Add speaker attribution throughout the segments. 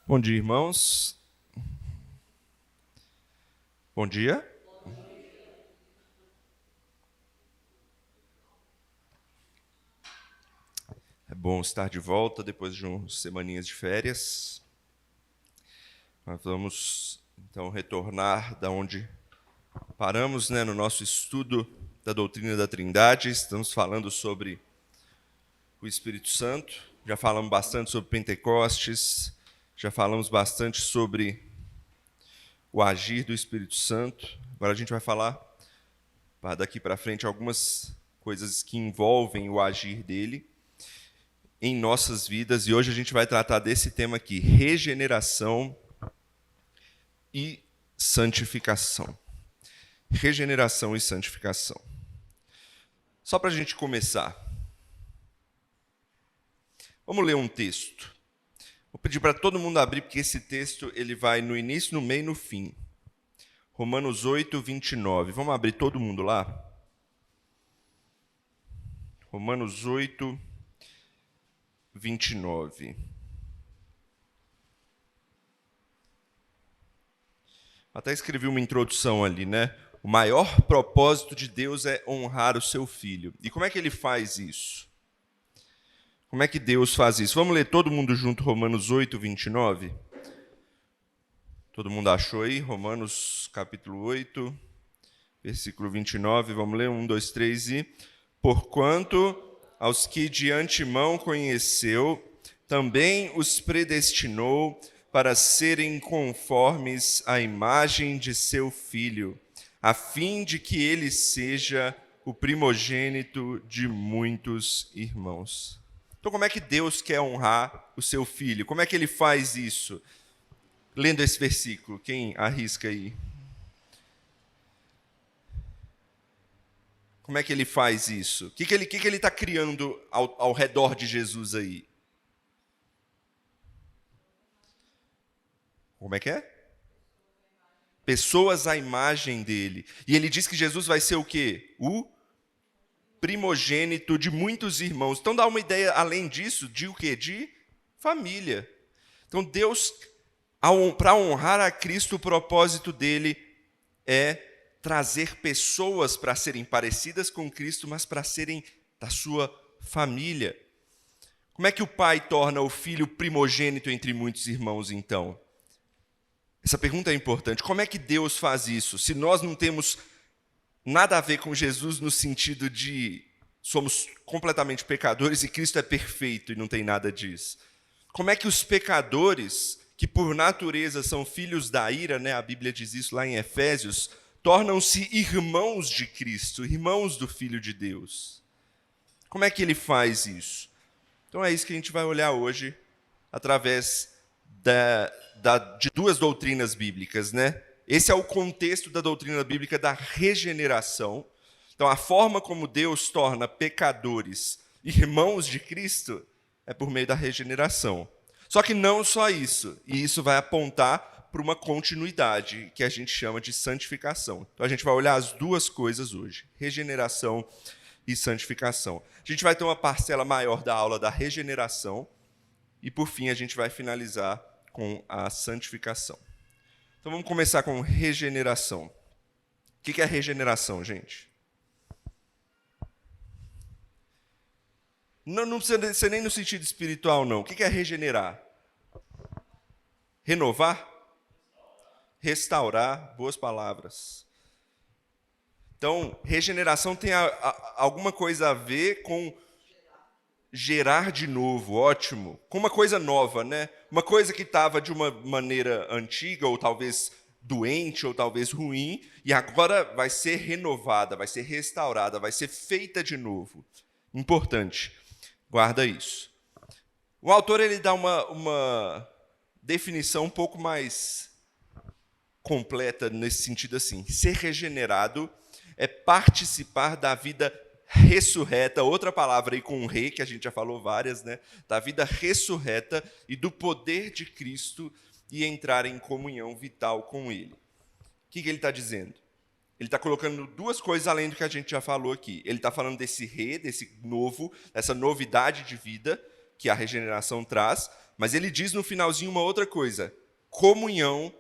Speaker 1: Bom dia, irmãos. Bom dia. É bom estar de volta depois de umas semaninhas de férias. Nós vamos, então, retornar da onde paramos, no nosso estudo da doutrina da Trindade. Estamos falando sobre o Espírito Santo. Já falamos bastante sobre Pentecostes. Já falamos bastante sobre o agir do Espírito Santo. Agora a gente vai falar, daqui para frente, algumas coisas que envolvem o agir dele em nossas vidas, e hoje a gente vai tratar desse tema aqui, regeneração e santificação. Regeneração e santificação. Só para a gente começar, vamos ler um texto. Vou pedir para todo mundo abrir, porque esse texto ele vai no início, no meio e no fim. Romanos 8, 29. Vamos abrir todo mundo lá? Romanos 8, 29. Até escrevi uma introdução ali, O maior propósito de Deus é honrar o seu filho. E como é que ele faz isso? Como é que Deus faz isso? Vamos ler todo mundo junto Romanos 8, 29? Todo mundo achou aí? Romanos capítulo 8, versículo 29. Vamos ler? 1, 2, 3 e... Porquanto aos que de antemão conheceu, também os predestinou para serem conformes à imagem de seu Filho, a fim de que ele seja o primogênito de muitos irmãos. Então, como é que Deus quer honrar o seu Filho? Como é que ele faz isso? Lendo esse versículo, quem arrisca aí? Como é que ele faz isso? O que ele está criando ao redor de Jesus aí? Como é que é? Pessoas à imagem dele. E ele diz que Jesus vai ser o quê? O primogênito de muitos irmãos. Então dá uma ideia, além disso, de o quê? De família. Então Deus, para honrar a Cristo, o propósito dele é trazer pessoas para serem parecidas com Cristo, mas para serem da sua família. Como é que o pai torna o filho primogênito entre muitos irmãos, então? Essa pergunta é importante. Como é que Deus faz isso? Se nós não temos nada a ver com Jesus no sentido de somos completamente pecadores e Cristo é perfeito e não tem nada disso. Como é que os pecadores, que por natureza são filhos da ira, a Bíblia diz isso lá em Efésios, tornam-se irmãos de Cristo, irmãos do Filho de Deus? Como é que ele faz isso? Então é isso que a gente vai olhar hoje, através de duas doutrinas bíblicas, Esse é o contexto da doutrina bíblica da regeneração. Então, a forma como Deus torna pecadores irmãos de Cristo é por meio da regeneração. Só que não só isso, e isso vai apontar para uma continuidade, que a gente chama de santificação. Então, a gente vai olhar as duas coisas hoje, regeneração e santificação. A gente vai ter uma parcela maior da aula da regeneração, e por fim a gente vai finalizar com a santificação. Então vamos começar com regeneração. O que é regeneração, gente? Não precisa ser nem no sentido espiritual, não. O que é regenerar? Renovar? Restaurar, boas palavras. Então, regeneração tem alguma coisa a ver com gerar de novo, ótimo. Com uma coisa nova, Uma coisa que estava de uma maneira antiga, ou talvez doente, ou talvez ruim, e agora vai ser renovada, vai ser restaurada, vai ser feita de novo. Importante. Guarda isso. O autor ele dá uma definição um pouco mais completa nesse sentido assim. Ser regenerado é participar da vida ressurreta, outra palavra aí com rei, que a gente já falou várias, Da vida ressurreta e do poder de Cristo e entrar em comunhão vital com Ele. O que ele está dizendo? Ele está colocando duas coisas além do que a gente já falou aqui. Ele está falando desse rei, desse novo, dessa novidade de vida que a regeneração traz, Mas ele diz no finalzinho uma outra coisa: comunhão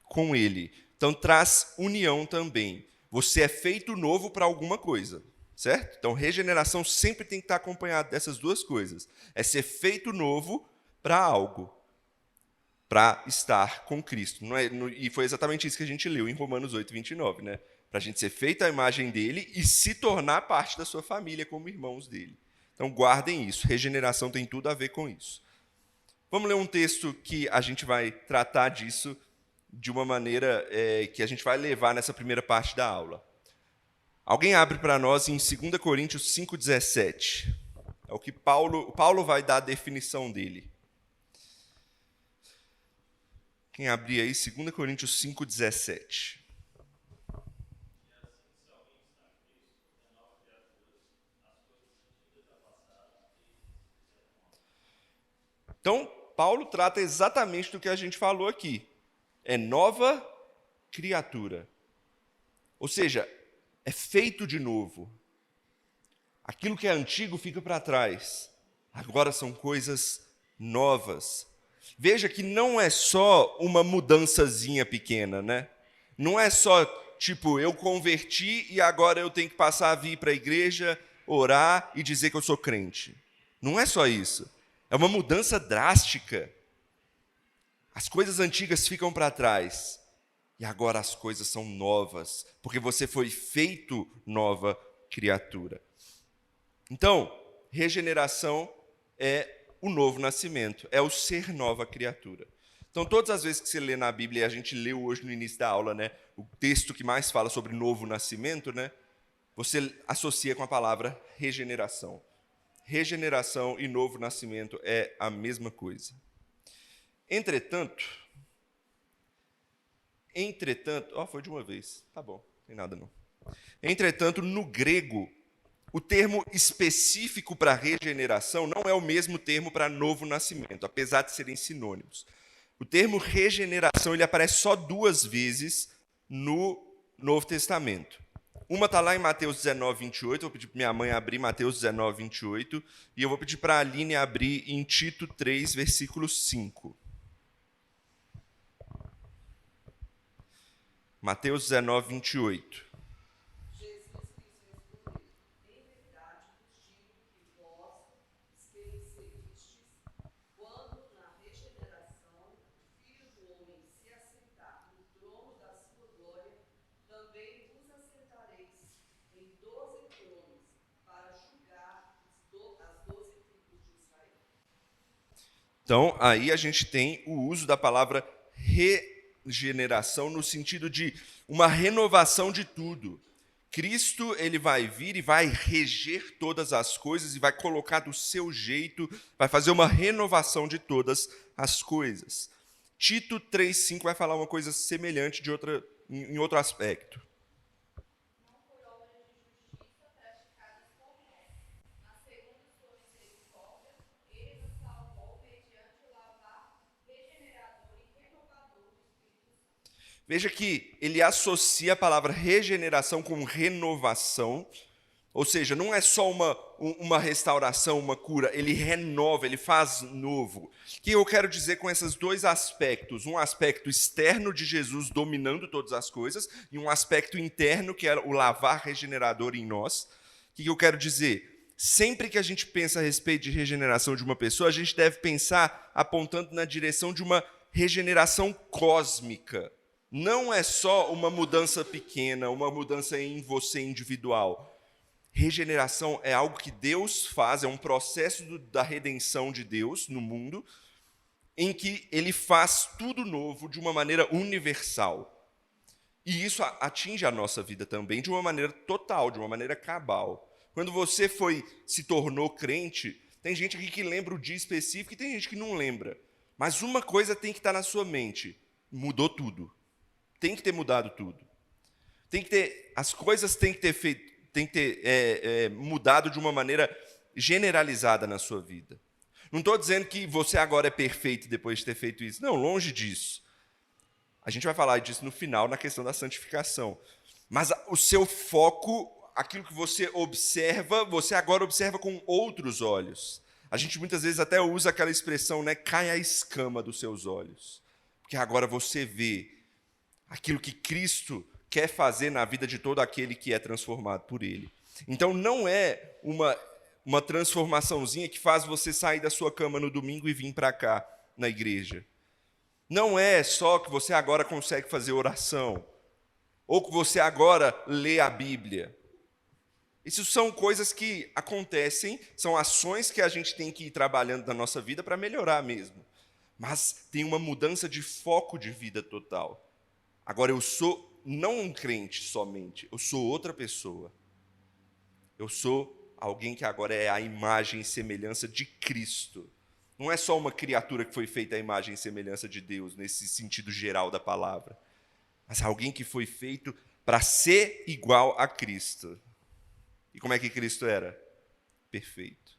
Speaker 1: com ele. Então traz união também. Você é feito novo para alguma coisa, certo? Então regeneração sempre tem que estar acompanhado dessas duas coisas. É ser feito novo para algo, para estar com Cristo. E foi exatamente isso que a gente leu em Romanos 8, 29, né? Para a gente ser feito à imagem dele e se tornar parte da sua família como irmãos dele. Então guardem isso, regeneração tem tudo a ver com isso. Vamos ler um texto que a gente vai tratar disso de uma maneira que a gente vai levar nessa primeira parte da aula. Alguém abre para nós em 2 Coríntios 5,17. É o que Paulo vai dar a definição dele. Quem abrir aí, 2 Coríntios 5,17. Então, Paulo trata exatamente do que a gente falou aqui. É nova criatura. Ou seja, é feito de novo. Aquilo que é antigo fica para trás. Agora são coisas novas. Veja que não é só uma mudançazinha pequena, né? Não é só, tipo, eu converti e agora eu tenho que passar a vir para a igreja, orar e dizer que eu sou crente. Não é só isso. É uma mudança drástica. As coisas antigas ficam para trás. E agora as coisas são novas. Porque você foi feito nova criatura. Então, regeneração é o novo nascimento. É o ser nova criatura. Então, todas as vezes que você lê na Bíblia, e a gente leu hoje no início da aula, né, o texto que mais fala sobre novo nascimento, né, você associa com a palavra regeneração. Regeneração e novo nascimento é a mesma coisa. Entretanto, foi de uma vez, tá bom, não tem nada não. Entretanto, no grego, o termo específico para regeneração não é o mesmo termo para novo nascimento, apesar de serem sinônimos. O termo regeneração ele aparece só 2 vezes no Novo Testamento. Uma está lá em Mateus 19, 28, vou pedir para minha mãe abrir Mateus 19, 28, e eu vou pedir para a Aline abrir em Tito 3, versículo 5. Mateus 19, 28. Então, aí a gente tem o uso da palavra regeneração no sentido de uma renovação de tudo. Cristo, ele vai vir e vai reger todas as coisas e vai colocar do seu jeito, vai fazer uma renovação de todas as coisas. Tito 3,5 vai falar uma coisa semelhante em outro aspecto. Veja que ele associa a palavra regeneração com renovação, ou seja, não é só uma restauração, uma cura, ele renova, ele faz novo. O que eu quero dizer com esses 2 aspectos? Um aspecto externo de Jesus dominando todas as coisas e um aspecto interno que é o lavar regenerador em nós. O que eu quero dizer? Sempre que a gente pensa a respeito de regeneração de uma pessoa, a gente deve pensar apontando na direção de uma regeneração cósmica. Não é só uma mudança pequena, uma mudança em você individual. Regeneração é algo que Deus faz, é um processo da redenção de Deus no mundo, em que ele faz tudo novo de uma maneira universal. E isso atinge a nossa vida também de uma maneira total, de uma maneira cabal. Quando você se tornou crente, tem gente aqui que lembra o dia específico e tem gente que não lembra. Mas uma coisa tem que estar na sua mente: mudou tudo. Tem que ter mudado tudo. As coisas têm que ter mudado de uma maneira generalizada na sua vida. Não estou dizendo que você agora é perfeito depois de ter feito isso. Não, longe disso. A gente vai falar disso no final, na questão da santificação. Mas o seu foco, aquilo que você observa, você agora observa com outros olhos. A gente muitas vezes até usa aquela expressão, né? Cai a escama dos seus olhos. Porque agora você vê aquilo que Cristo quer fazer na vida de todo aquele que é transformado por Ele. Então não é uma transformaçãozinha que faz você sair da sua cama no domingo e vir para cá na igreja. Não é só que você agora consegue fazer oração, ou que você agora lê a Bíblia. Isso são coisas que acontecem, são ações que a gente tem que ir trabalhando na nossa vida para melhorar mesmo. Mas tem uma mudança de foco de vida total. Agora eu sou não um crente somente, eu sou outra pessoa. Eu sou alguém que agora é a imagem e semelhança de Cristo. Não é só uma criatura que foi feita à imagem e semelhança de Deus, nesse sentido geral da palavra, mas alguém que foi feito para ser igual a Cristo. E como é que Cristo era? Perfeito.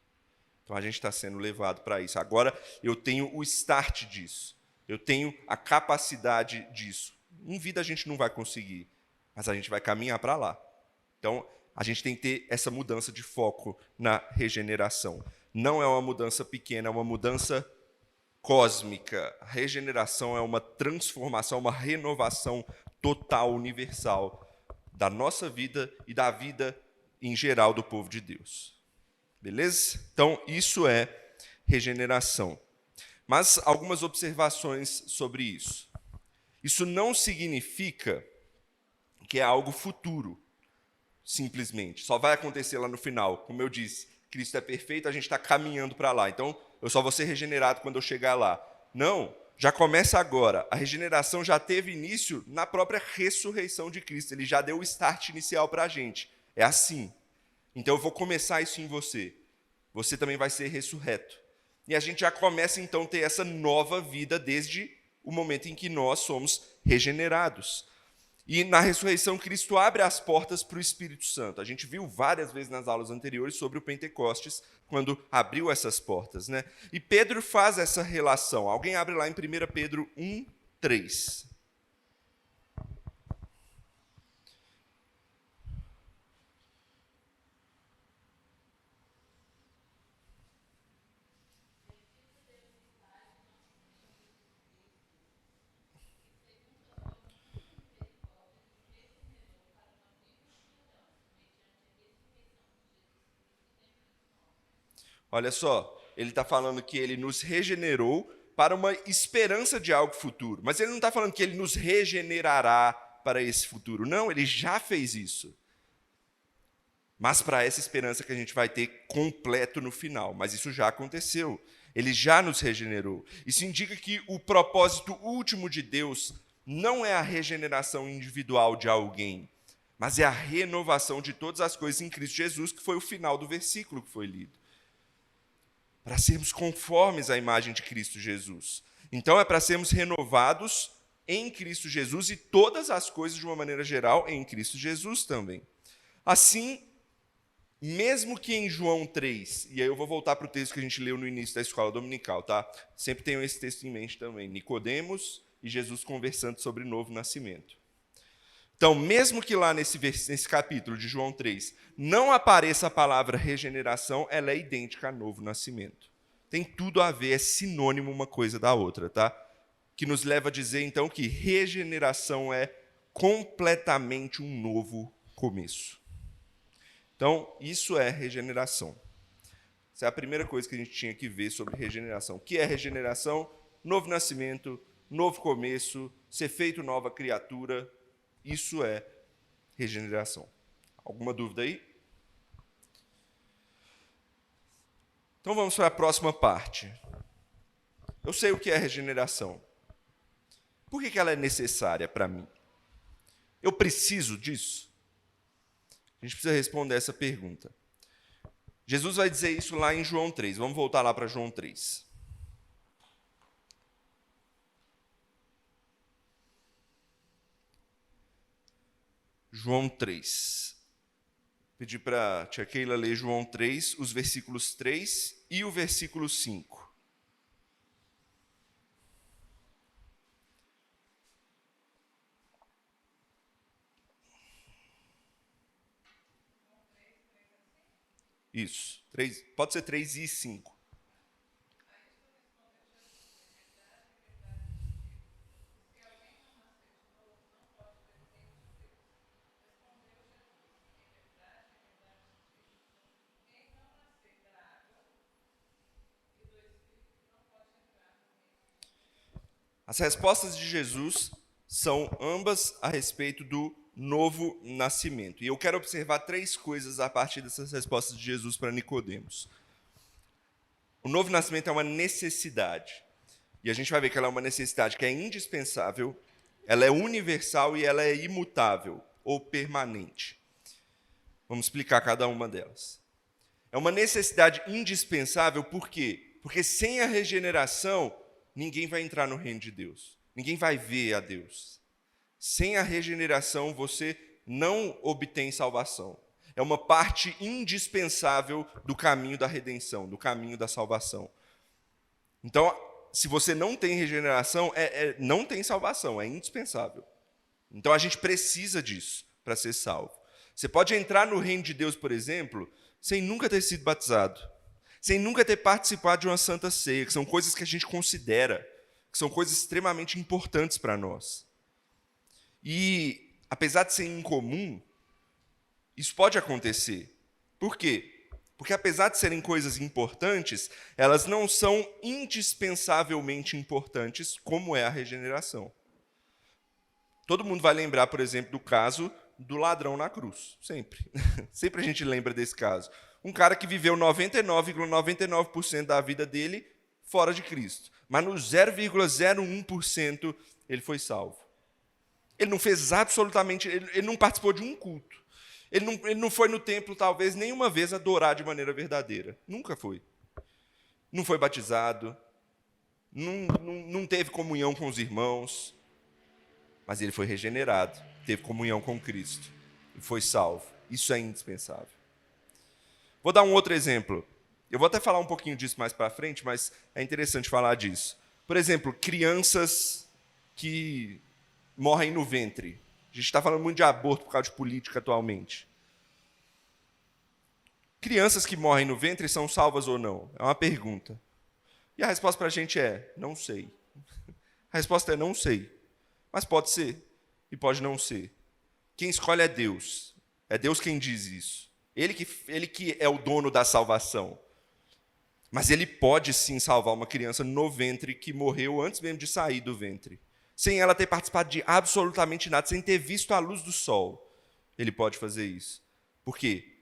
Speaker 1: Então a gente está sendo levado para isso. Agora eu tenho o start disso. Eu tenho a capacidade disso. Em vida a gente não vai conseguir, mas a gente vai caminhar para lá. Então a gente tem que ter essa mudança de foco na regeneração. Não é uma mudança pequena, é uma mudança cósmica. A regeneração é uma transformação, uma renovação total, universal da nossa vida e da vida em geral do povo de Deus. Beleza? Então, isso é regeneração. Mas algumas observações sobre isso. Isso não significa que é algo futuro, simplesmente. Só vai acontecer lá no final. Como eu disse, Cristo é perfeito, a gente está caminhando para lá. Então, eu só vou ser regenerado quando eu chegar lá. Não, já começa agora. A regeneração já teve início na própria ressurreição de Cristo. Ele já deu o start inicial para a gente. É assim. Então, eu vou começar isso em você. Você também vai ser ressurreto. E a gente já começa, então, a ter essa nova vida desde o momento em que nós somos regenerados. E na ressurreição, Cristo abre as portas para o Espírito Santo. A gente viu várias vezes nas aulas anteriores sobre o Pentecostes, quando abriu essas portas, né? E Pedro faz essa relação. Alguém abre lá em 1 Pedro 1, 3. Olha só, ele está falando que ele nos regenerou para uma esperança de algo futuro. Mas ele não está falando que ele nos regenerará para esse futuro. Não, ele já fez isso. Mas para essa esperança que a gente vai ter completo no final. Mas isso já aconteceu. Ele já nos regenerou. Isso indica que o propósito último de Deus não é a regeneração individual de alguém, mas é a renovação de todas as coisas em Cristo Jesus, que foi o final do versículo que foi lido. Para sermos conformes à imagem de Cristo Jesus. Então é para sermos renovados em Cristo Jesus e todas as coisas de uma maneira geral em Cristo Jesus também. Assim, mesmo que em João 3, e aí eu vou voltar para o texto que a gente leu no início da escola dominical, tá? Sempre tenho esse texto em mente também. Nicodemos e Jesus conversando sobre novo nascimento. Então, mesmo que lá nesse capítulo de João 3 não apareça a palavra regeneração, ela é idêntica a novo nascimento. Tem tudo a ver, é sinônimo uma coisa da outra, tá? Que nos leva a dizer, então, que regeneração é completamente um novo começo. Então, isso é regeneração. Essa é a primeira coisa que a gente tinha que ver sobre regeneração. O que é regeneração? Novo nascimento, novo começo, ser feito nova criatura. Isso é regeneração. Alguma dúvida aí? Então vamos para a próxima parte. Eu sei o que é regeneração. Por que ela é necessária para mim? Eu preciso disso? A gente precisa responder essa pergunta. Jesus vai dizer isso lá em João 3. Vamos voltar lá para João 3. João 3. Pedi para a tia Keila ler João 3, os versículos 3 e o versículo 5. Isso. 3, pode ser 3 e 5. As respostas de Jesus são ambas a respeito do novo nascimento. E eu quero observar 3 coisas a partir dessas respostas de Jesus para Nicodemos. O novo nascimento é uma necessidade. E a gente vai ver que ela é uma necessidade que é indispensável, ela é universal e ela é imutável ou permanente. Vamos explicar cada uma delas. É uma necessidade indispensável, por quê? Porque sem a regeneração, ninguém vai entrar no reino de Deus. Ninguém vai ver a Deus. Sem a regeneração, você não obtém salvação. É uma parte indispensável do caminho da redenção, do caminho da salvação. Então, se você não tem regeneração, não tem salvação, é indispensável. Então, a gente precisa disso para ser salvo. Você pode entrar no reino de Deus, por exemplo, sem nunca ter sido batizado, sem nunca ter participado de uma santa ceia, que são coisas que a gente considera, que são coisas extremamente importantes para nós. E, apesar de ser incomum, isso pode acontecer. Por quê? Porque, apesar de serem coisas importantes, elas não são indispensavelmente importantes, como é a regeneração. Todo mundo vai lembrar, por exemplo, do caso do ladrão na cruz. Sempre. Sempre a gente lembra desse caso. Um cara que viveu 99,99% da vida dele fora de Cristo. Mas no 0,01% ele foi salvo. Ele não fez absolutamente... Ele não participou de um culto. Ele não foi no templo, talvez, nenhuma vez adorar de maneira verdadeira. Nunca foi. Não foi batizado. Não teve comunhão com os irmãos. Mas ele foi regenerado. Teve comunhão com Cristo. E foi salvo. Isso é indispensável. Vou dar um outro exemplo. Eu vou até falar um pouquinho disso mais para frente, mas é interessante falar disso. Por exemplo, crianças que morrem no ventre. A gente está falando muito de aborto por causa de política atualmente. Crianças que morrem no ventre são salvas ou não? É uma pergunta. E a resposta para a gente é, não sei. A resposta é não sei. Mas pode ser e pode não ser. Quem escolhe é Deus. É Deus quem diz isso. Ele que é o dono da salvação. Mas ele pode sim salvar uma criança no ventre que morreu antes mesmo de sair do ventre. Sem ela ter participado de absolutamente nada, sem ter visto a luz do sol. Ele pode fazer isso. Por quê?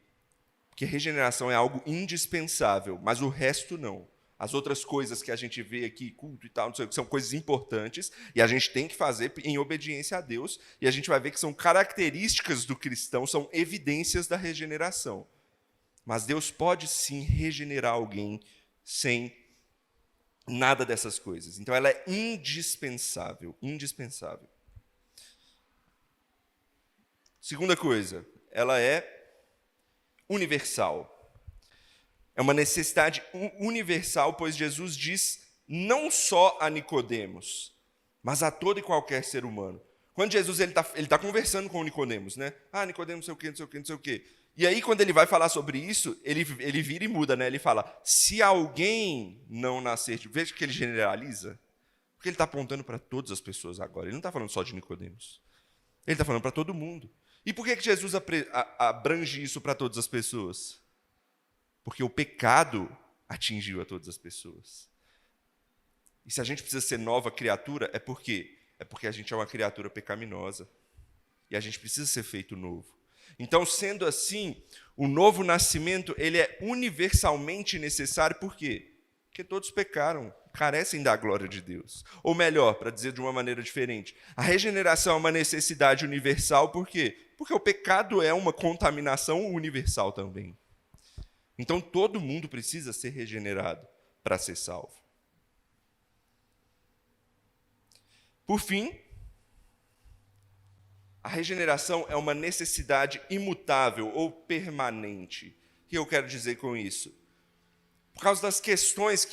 Speaker 1: Porque regeneração é algo indispensável, mas o resto não. As outras coisas que a gente vê aqui, culto e tal, não sei o que, são coisas importantes, e a gente tem que fazer em obediência a Deus, e a gente vai ver que são características do cristão, são evidências da regeneração. Mas Deus pode sim regenerar alguém sem nada dessas coisas. Então ela é indispensável, indispensável. Segunda coisa, ela é universal. É uma necessidade universal, pois Jesus diz não só a Nicodemos, mas a todo e qualquer ser humano. Quando Jesus ele tá conversando com o Nicodemos, né? Ah, Nicodemos, não sei o quê, não sei o quê, não sei o quê. E aí, quando ele vai falar sobre isso, ele vira e muda, né? Ele fala, se alguém não nascer de... Veja que ele generaliza, porque ele está apontando para todas as pessoas agora. Ele não está falando só de Nicodemos. Ele está falando para todo mundo. E por que Jesus abrange isso para todas as pessoas? Porque o pecado atingiu a todas as pessoas. E se a gente precisa ser nova criatura, é por quê? É porque a gente é uma criatura pecaminosa. E a gente precisa ser feito novo. Então, sendo assim, o novo nascimento ele é universalmente necessário, por quê? Porque todos pecaram, carecem da glória de Deus. Ou melhor, para dizer de uma maneira diferente, a regeneração é uma necessidade universal, por quê? Porque o pecado é uma contaminação universal também. Então, todo mundo precisa ser regenerado para ser salvo. Por fim, a regeneração é uma necessidade imutável ou permanente. O que eu quero dizer com isso? Por causa das questões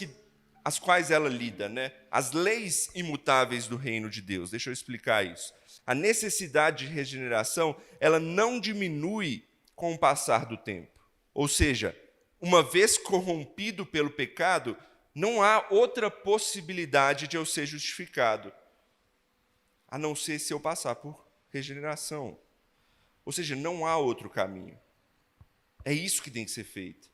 Speaker 1: as quais ela lida, né? As leis imutáveis do reino de Deus. Deixa eu explicar isso. A necessidade de regeneração, ela não diminui com o passar do tempo. Ou seja, uma vez corrompido pelo pecado, não há outra possibilidade de eu ser justificado, a não ser se eu passar por regeneração. Ou seja, não há outro caminho. É isso que tem que ser feito.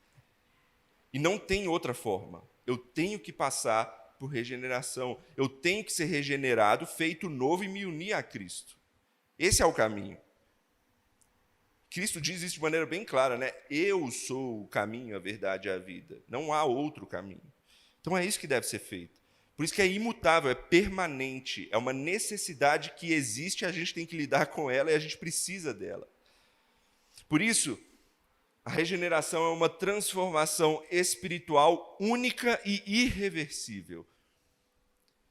Speaker 1: E não tem outra forma. Eu tenho que passar por regeneração. Eu tenho que ser regenerado, feito novo e me unir a Cristo. Esse é o caminho. Cristo diz isso de maneira bem clara, né? Eu sou o caminho, a verdade e a vida. Não há outro caminho. Então é isso que deve ser feito. Por isso que é imutável, é permanente, é uma necessidade que existe, a gente tem que lidar com ela e a gente precisa dela. Por isso, a regeneração é uma transformação espiritual única e irreversível.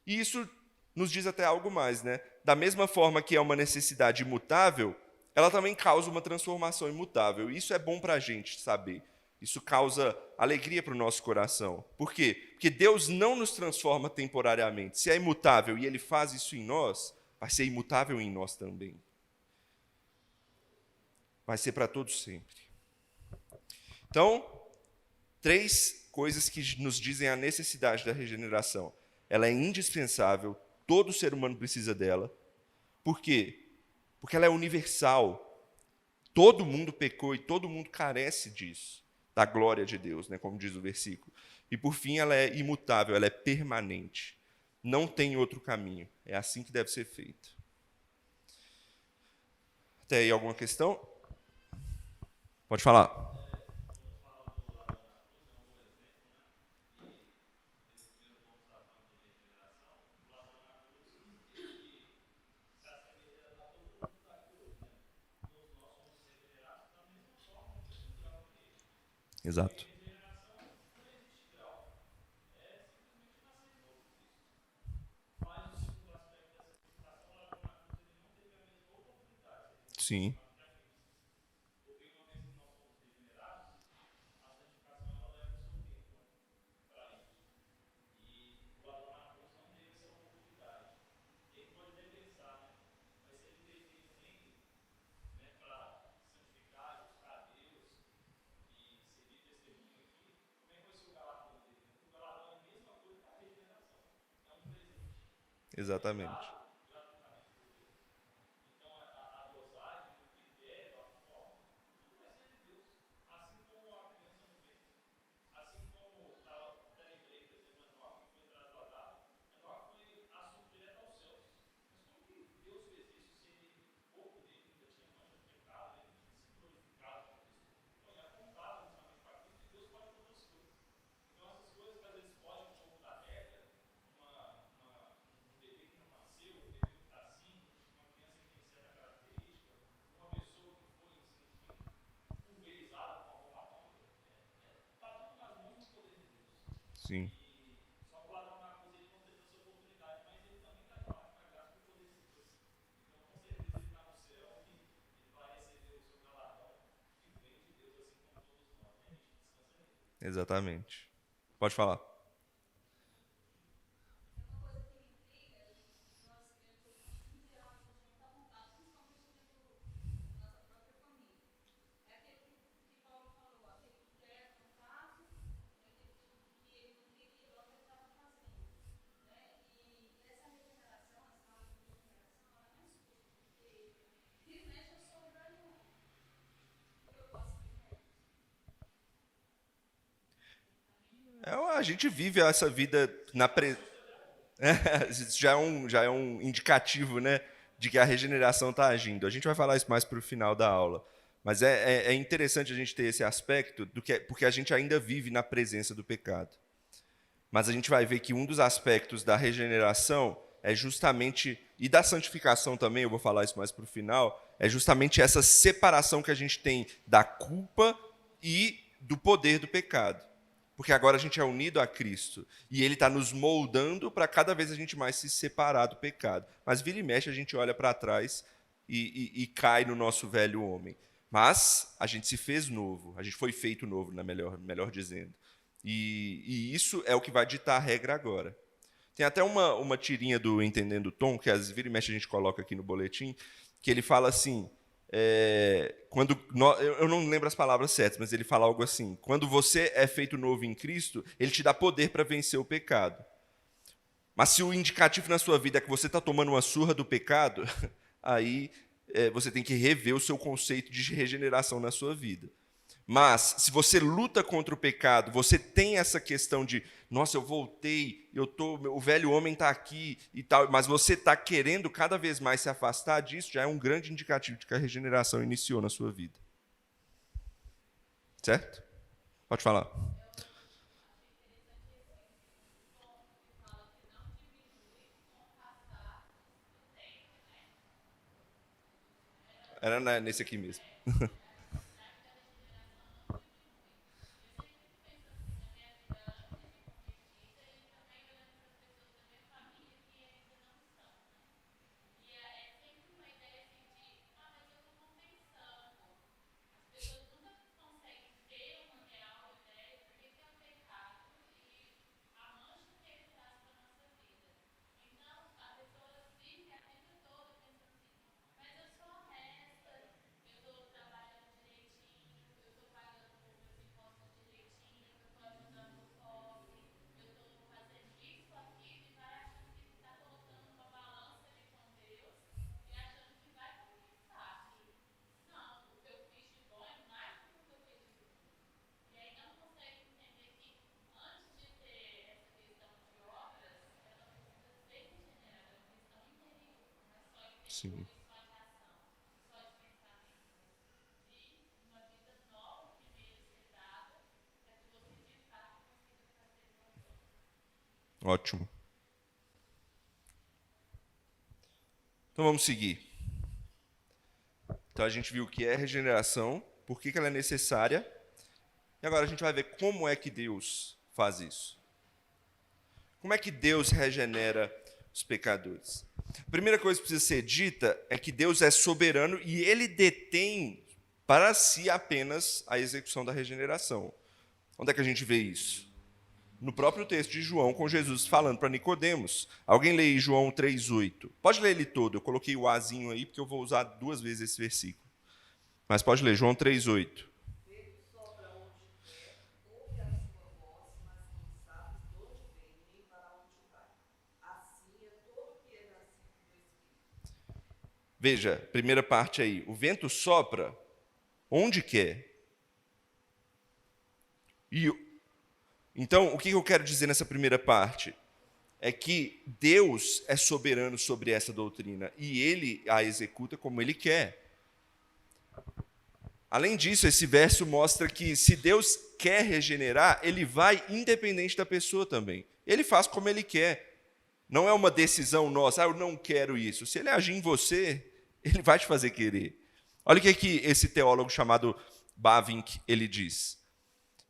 Speaker 1: E isso nos diz até algo mais, né? Da mesma forma que é uma necessidade imutável, ela também causa uma transformação imutável. E isso é bom para a gente saber. Isso causa alegria para o nosso coração. Por quê? Porque Deus não nos transforma temporariamente. Se é imutável e Ele faz isso em nós, vai ser imutável em nós também. Vai ser para todos sempre. Então, 3 coisas que nos dizem a necessidade da regeneração. Ela é indispensável, todo ser humano precisa dela. Por quê? Porque ela é universal. Todo mundo pecou e todo mundo carece disso, da glória de Deus, né, como diz o versículo. E por fim, ela é imutável, ela é permanente. Não tem outro caminho. É assim que deve ser feito. Até aí alguma questão? Pode falar. Exato. Sim. Exatamente. Sim. Exatamente. Pode falar. A gente vive essa vida na Isso já é um indicativo, né, de que a regeneração está agindo. A gente vai falar isso mais para o final da aula. Mas é interessante a gente ter esse aspecto, porque a gente ainda vive na presença do pecado. Mas a gente vai ver que um dos aspectos da regeneração é justamente, e da santificação também, eu vou falar isso mais para o final, é justamente essa separação que a gente tem da culpa e do poder do pecado. Porque agora a gente é unido a Cristo. E Ele está nos moldando para cada vez a gente mais se separar do pecado. Mas vira e mexe, a gente olha para trás e cai no nosso velho homem. Mas a gente se fez novo, a gente foi feito novo, melhor dizendo. E isso é o que vai ditar a regra agora. Tem até uma tirinha do Entendendo Tom, que às vezes vira e mexe a gente coloca aqui no boletim, que ele fala assim... eu não lembro as palavras certas, mas ele fala algo assim: quando você é feito novo em Cristo, Ele te dá poder para vencer o pecado. Mas se o indicativo na sua vida é que você está tomando uma surra do pecado, aí você tem que rever o seu conceito de regeneração na sua vida. Mas, se você luta contra o pecado, você tem essa questão de, nossa, eu voltei, o velho homem está aqui e tal, mas você está querendo cada vez mais se afastar disso, já é um grande indicativo de que a regeneração iniciou na sua vida. Certo? Pode falar. Era nesse aqui mesmo. Sim. Ótimo. Então vamos seguir. Então a gente viu o que é regeneração, por que ela é necessária, e agora a gente vai ver como é que Deus faz isso. Como é que Deus regenera os pecadores? A primeira coisa que precisa ser dita é que Deus é soberano e ele detém para si apenas a execução da regeneração. Onde é que a gente vê isso? No próprio texto de João, com Jesus falando para Nicodemos. Alguém lê aí João 3,8. Pode ler ele todo, eu coloquei o azinho aí, porque eu vou usar 2 vezes esse versículo. Mas pode ler, João 3,8. Veja, primeira parte aí. O vento sopra onde quer. Então, o que eu quero dizer nessa primeira parte? É que Deus é soberano sobre essa doutrina e ele a executa como ele quer. Além disso, esse verso mostra que se Deus quer regenerar, ele vai independente da pessoa também. Ele faz como ele quer. Não é uma decisão nossa, eu não quero isso. Se ele agir em você, ele vai te fazer querer. Olha o que esse teólogo chamado Bavinck, ele diz.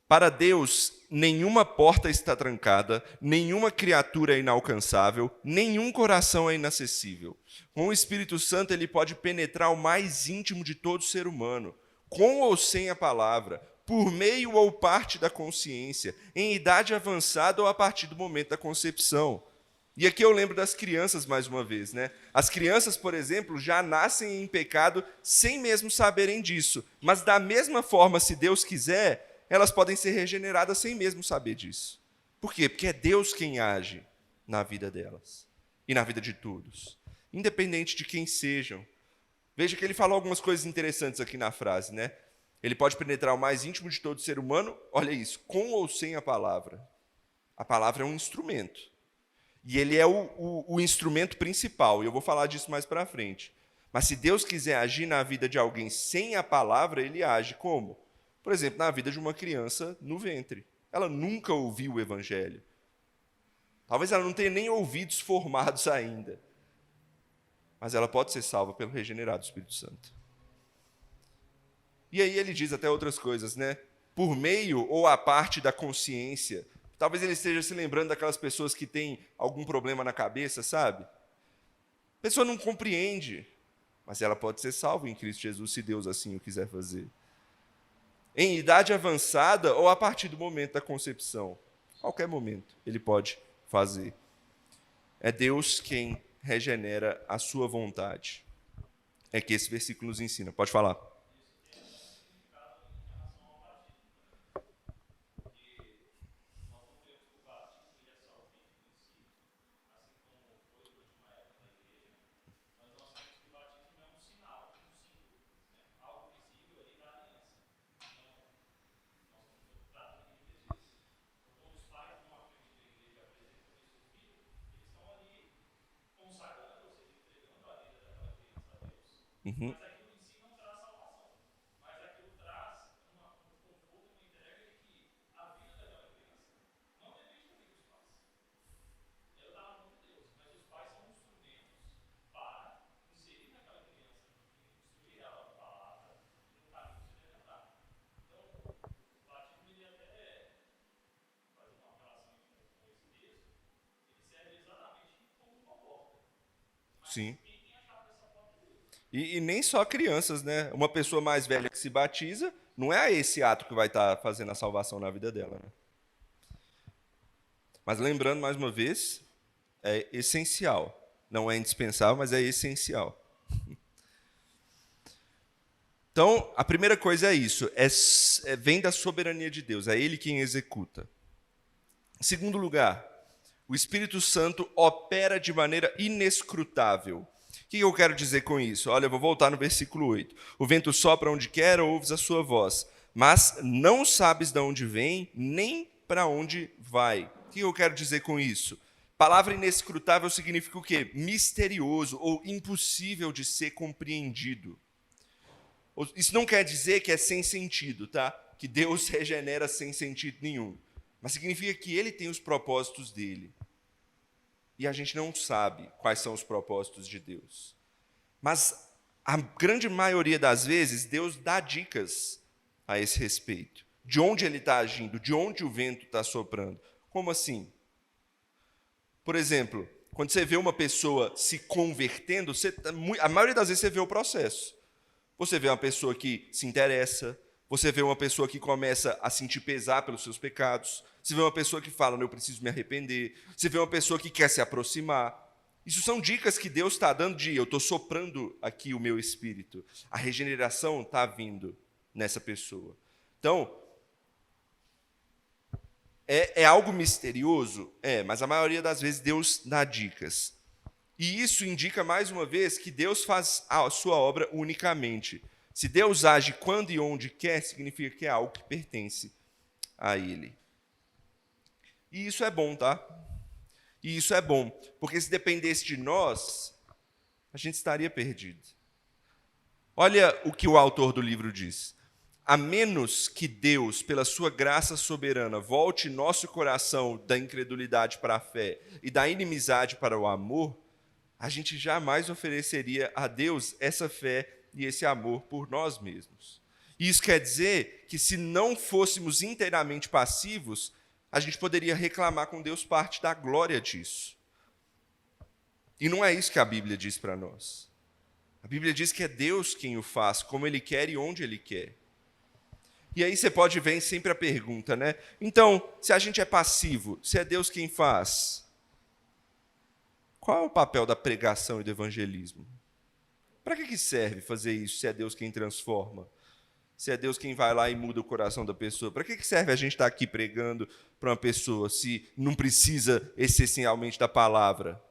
Speaker 1: Para Deus, nenhuma porta está trancada, nenhuma criatura é inalcançável, nenhum coração é inacessível. Com o Espírito Santo, ele pode penetrar o mais íntimo de todo ser humano, com ou sem a palavra, por meio ou parte da consciência, em idade avançada ou a partir do momento da concepção. E aqui eu lembro das crianças mais uma vez, né? As crianças, por exemplo, já nascem em pecado sem mesmo saberem disso. Mas da mesma forma, se Deus quiser, elas podem ser regeneradas sem mesmo saber disso. Por quê? Porque é Deus quem age na vida delas e na vida de todos, independente de quem sejam. Veja que ele falou algumas coisas interessantes aqui na frase, né? Ele pode penetrar o mais íntimo de todo ser humano, olha isso, com ou sem a palavra. A palavra é um instrumento. E ele é o instrumento principal, e eu vou falar disso mais para frente. Mas se Deus quiser agir na vida de alguém sem a palavra, ele age como? Por exemplo, na vida de uma criança no ventre. Ela nunca ouviu o evangelho. Talvez ela não tenha nem ouvidos formados ainda. Mas ela pode ser salva pelo regenerado Espírito Santo. E aí ele diz até outras coisas, né? Por meio ou a parte da consciência. Talvez ele esteja se lembrando daquelas pessoas que têm algum problema na cabeça, sabe? A pessoa não compreende, mas ela pode ser salva em Cristo Jesus, se Deus assim o quiser fazer. Em idade avançada ou a partir do momento da concepção. Qualquer momento ele pode fazer. É Deus quem regenera a sua vontade. É que esse versículo nos ensina. Pode falar. Uhum. Sim. E nem só crianças, né? Uma pessoa mais velha que se batiza, não é esse ato que vai estar fazendo a salvação na vida dela, né? Mas lembrando mais uma vez, é essencial. Não é indispensável, mas é essencial. Então, a primeira coisa é isso, vem da soberania de Deus, é Ele quem executa. Em segundo lugar, o Espírito Santo opera de maneira inescrutável. O que eu quero dizer com isso? Olha, eu vou voltar no versículo 8. O vento sopra onde quer, ouves a sua voz, mas não sabes de onde vem, nem para onde vai. O que eu quero dizer com isso? Palavra inescrutável significa o quê? Misterioso ou impossível de ser compreendido. Isso não quer dizer que é sem sentido, tá? Que Deus regenera sem sentido nenhum. Mas significa que Ele tem os propósitos dele. E a gente não sabe quais são os propósitos de Deus. Mas a grande maioria das vezes, Deus dá dicas a esse respeito. De onde Ele está agindo, de onde o vento está soprando. Como assim? Por exemplo, quando você vê uma pessoa se convertendo, a maioria das vezes você vê o processo. Você vê uma pessoa que se interessa, você vê uma pessoa que começa a sentir pesar pelos seus pecados, você vê uma pessoa que fala, eu preciso me arrepender, você vê uma pessoa que quer se aproximar. Isso são dicas que Deus está dando de, eu estou soprando aqui o meu espírito. A regeneração está vindo nessa pessoa. Então, é algo misterioso? É, mas a maioria das vezes Deus dá dicas. E isso indica, mais uma vez, que Deus faz a sua obra unicamente. Se Deus age quando e onde quer, significa que é algo que pertence a Ele. E isso é bom, tá? E isso é bom, porque se dependesse de nós, a gente estaria perdido. Olha o que o autor do livro diz. A menos que Deus, pela sua graça soberana, volte nosso coração da incredulidade para a fé e da inimizade para o amor, a gente jamais ofereceria a Deus essa fé e esse amor por nós mesmos. E isso quer dizer que se não fôssemos inteiramente passivos, a gente poderia reclamar com Deus parte da glória disso. E não é isso que a Bíblia diz para nós. A Bíblia diz que é Deus quem o faz, como Ele quer e onde Ele quer. E aí você pode ver sempre a pergunta, né? Então, se a gente é passivo, se é Deus quem faz, qual é o papel da pregação e do evangelismo? Para que serve fazer isso se é Deus quem transforma? Se é Deus quem vai lá e muda o coração da pessoa? Para que serve a gente estar aqui pregando para uma pessoa se não precisa essencialmente da palavra?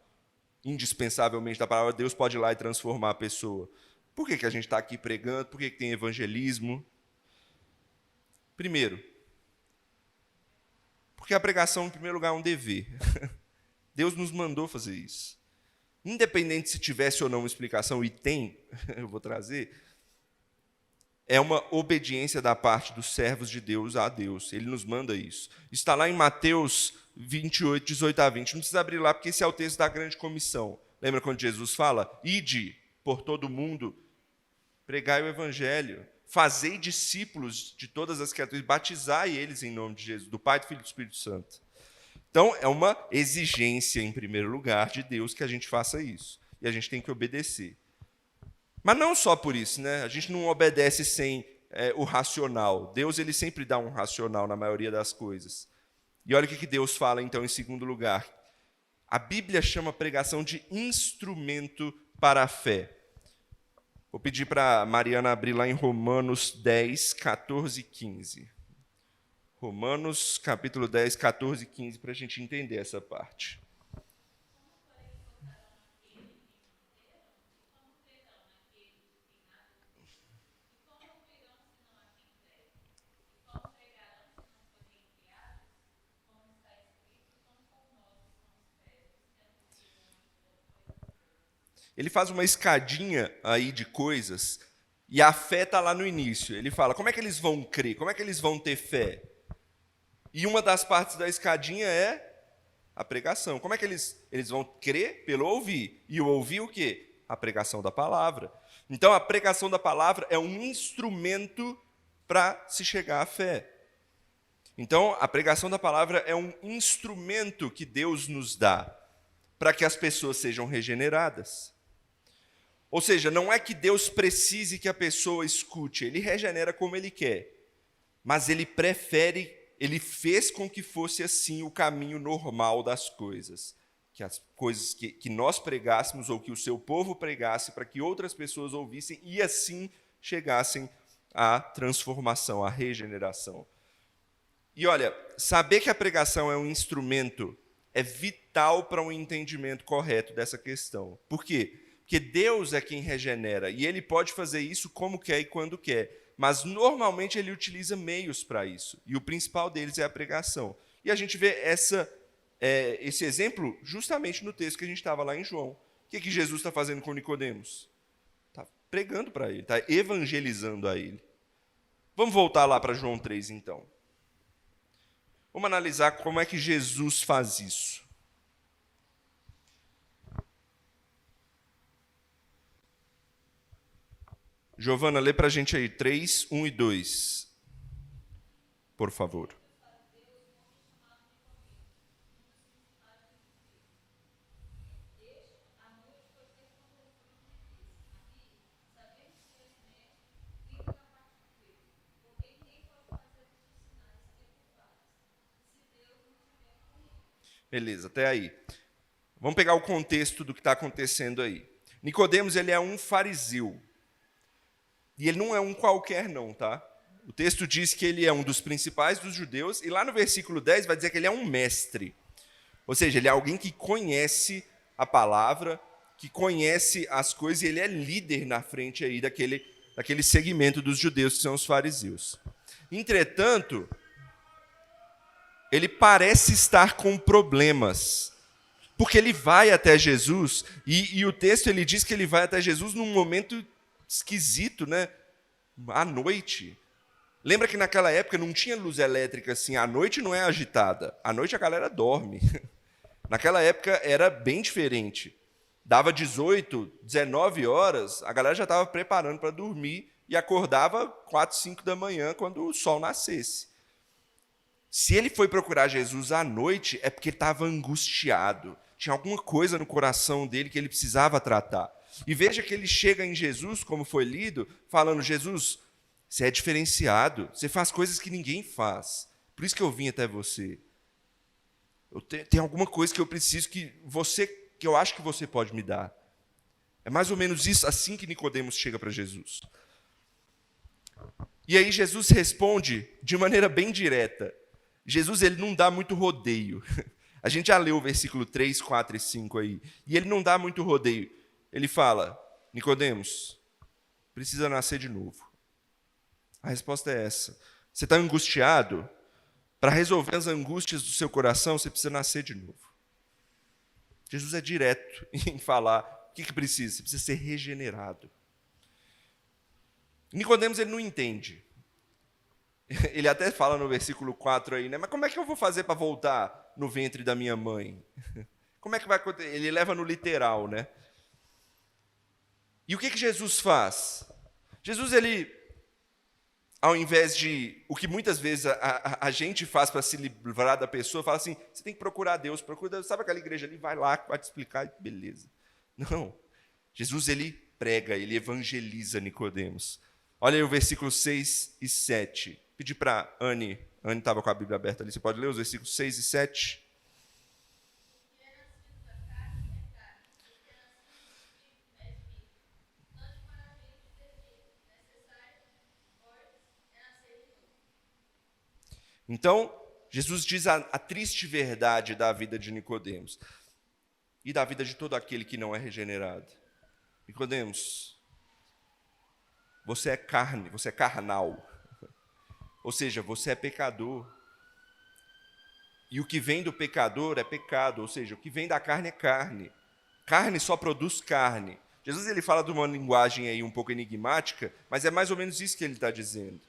Speaker 1: Indispensavelmente da palavra, Deus pode ir lá e transformar a pessoa. Por que a gente está aqui pregando? Por que tem evangelismo? Primeiro, porque a pregação, em primeiro lugar, é um dever. Deus nos mandou fazer isso. Independente se tivesse ou não uma explicação, e tem, eu vou trazer, é uma obediência da parte dos servos de Deus a Deus. Ele nos manda isso. Está lá em Mateus 28, 18 a 20. Não precisa abrir lá, porque esse é o texto da grande comissão. Lembra quando Jesus fala? Ide por todo mundo, pregai o evangelho, fazei discípulos de todas as criaturas, batizai eles em nome de Jesus, do Pai, do Filho e do Espírito Santo. Então, é uma exigência, em primeiro lugar, de Deus que a gente faça isso. E a gente tem que obedecer. Mas não só por isso, né? A gente não obedece sem o racional. Deus, ele sempre dá um racional na maioria das coisas. E olha o que Deus fala, então, em segundo lugar. A Bíblia chama a pregação de instrumento para a fé. Vou pedir para a Mariana abrir lá em Romanos 10, 14 e 15. Romanos, capítulo 10, 14 e 15, para a gente entender essa parte. ele faz uma escadinha aí de coisas, e a fé está lá no início. Ele fala, como é que eles vão crer? Como é que eles vão ter fé? E uma das partes da escadinha é a pregação. Como é que eles vão crer? Pelo ouvir. E o ouvir o quê? A pregação da palavra. Então, a pregação da palavra é um instrumento para se chegar à fé. Então, a pregação da palavra é um instrumento que Deus nos dá para que as pessoas sejam regeneradas. Ou seja, não é que Deus precise que a pessoa escute, ele regenera como ele quer. Mas ele prefere, ele fez com que fosse assim o caminho normal das coisas. Que as coisas que nós pregássemos ou que o seu povo pregasse para que outras pessoas ouvissem e assim chegassem à transformação, à regeneração. E olha, saber que a pregação é um instrumento é vital para um entendimento correto dessa questão. Por quê? Porque Deus é quem regenera, e Ele pode fazer isso como quer e quando quer, mas normalmente Ele utiliza meios para isso, e o principal deles é a pregação. E a gente vê esse exemplo justamente no texto que a gente estava lá em João. O que Jesus está fazendo com Nicodemos? Está pregando para ele, está evangelizando a ele. Vamos voltar lá para João 3, então. Vamos analisar como é que Jesus faz isso. Giovana, lê para a gente aí, 3, 1 e 2. Por favor. Beleza, até aí. Vamos pegar o contexto do que está acontecendo aí. Nicodemos, ele é um fariseu. E ele não é um qualquer não, tá? O texto diz que ele é um dos principais dos judeus, e lá no versículo 10 vai dizer que ele é um mestre. Ou seja, ele é alguém que conhece a palavra, que conhece as coisas, e ele é líder na frente aí daquele segmento dos judeus que são os fariseus. Entretanto, ele parece estar com problemas, porque ele vai até Jesus, e o texto ele diz que ele vai até Jesus num momento esquisito, né? À noite. Lembra que naquela época não tinha luz elétrica assim, a noite não é agitada, à noite a galera dorme. Naquela época era bem diferente. Dava 18, 19 horas, a galera já estava preparando para dormir e acordava 4, 5 da manhã quando o sol nascesse. Se ele foi procurar Jesus à noite, é porque ele estava angustiado. Tinha alguma coisa no coração dele que ele precisava tratar. E veja que ele chega em Jesus, como foi lido, falando, Jesus, você é diferenciado, você faz coisas que ninguém faz. Por isso que eu vim até você. Tem alguma coisa que eu preciso que eu acho que você pode me dar. É mais ou menos isso, assim que Nicodemos chega para Jesus. E aí Jesus responde de maneira bem direta. Jesus ele não dá muito rodeio. A gente já leu o versículo 3, 4 e 5 aí. E ele não dá muito rodeio. Ele fala, Nicodemos, precisa nascer de novo. A resposta é essa. Você está angustiado? Para resolver as angústias do seu coração, você precisa nascer de novo. Jesus é direto em falar o que precisa. Você precisa ser regenerado. Nicodemos ele não entende. Ele até fala no versículo 4 aí, né? Mas como é que eu vou fazer para voltar no ventre da minha mãe? Como é que vai acontecer? Ele leva no literal, né? E o que Jesus faz? Jesus, ele, ao invés de, o que muitas vezes a gente faz para se livrar da pessoa, fala assim, você tem que procurar Deus, procura Deus. Sabe aquela igreja ali? Vai lá, vai te explicar, beleza. Não. Jesus, ele prega, ele evangeliza Nicodemos. Olha aí o versículo 6 e 7. Pedi para Anne estava com a Bíblia aberta ali, você pode ler os versículos 6 e 7? Então, Jesus diz a triste verdade da vida de Nicodemos e da vida de todo aquele que não é regenerado. Nicodemos, você é carne, você é carnal. Ou seja, você é pecador. E o que vem do pecador é pecado, ou seja, o que vem da carne é carne. Carne só produz carne. Jesus ele fala de uma linguagem aí um pouco enigmática, mas é mais ou menos isso que ele está dizendo.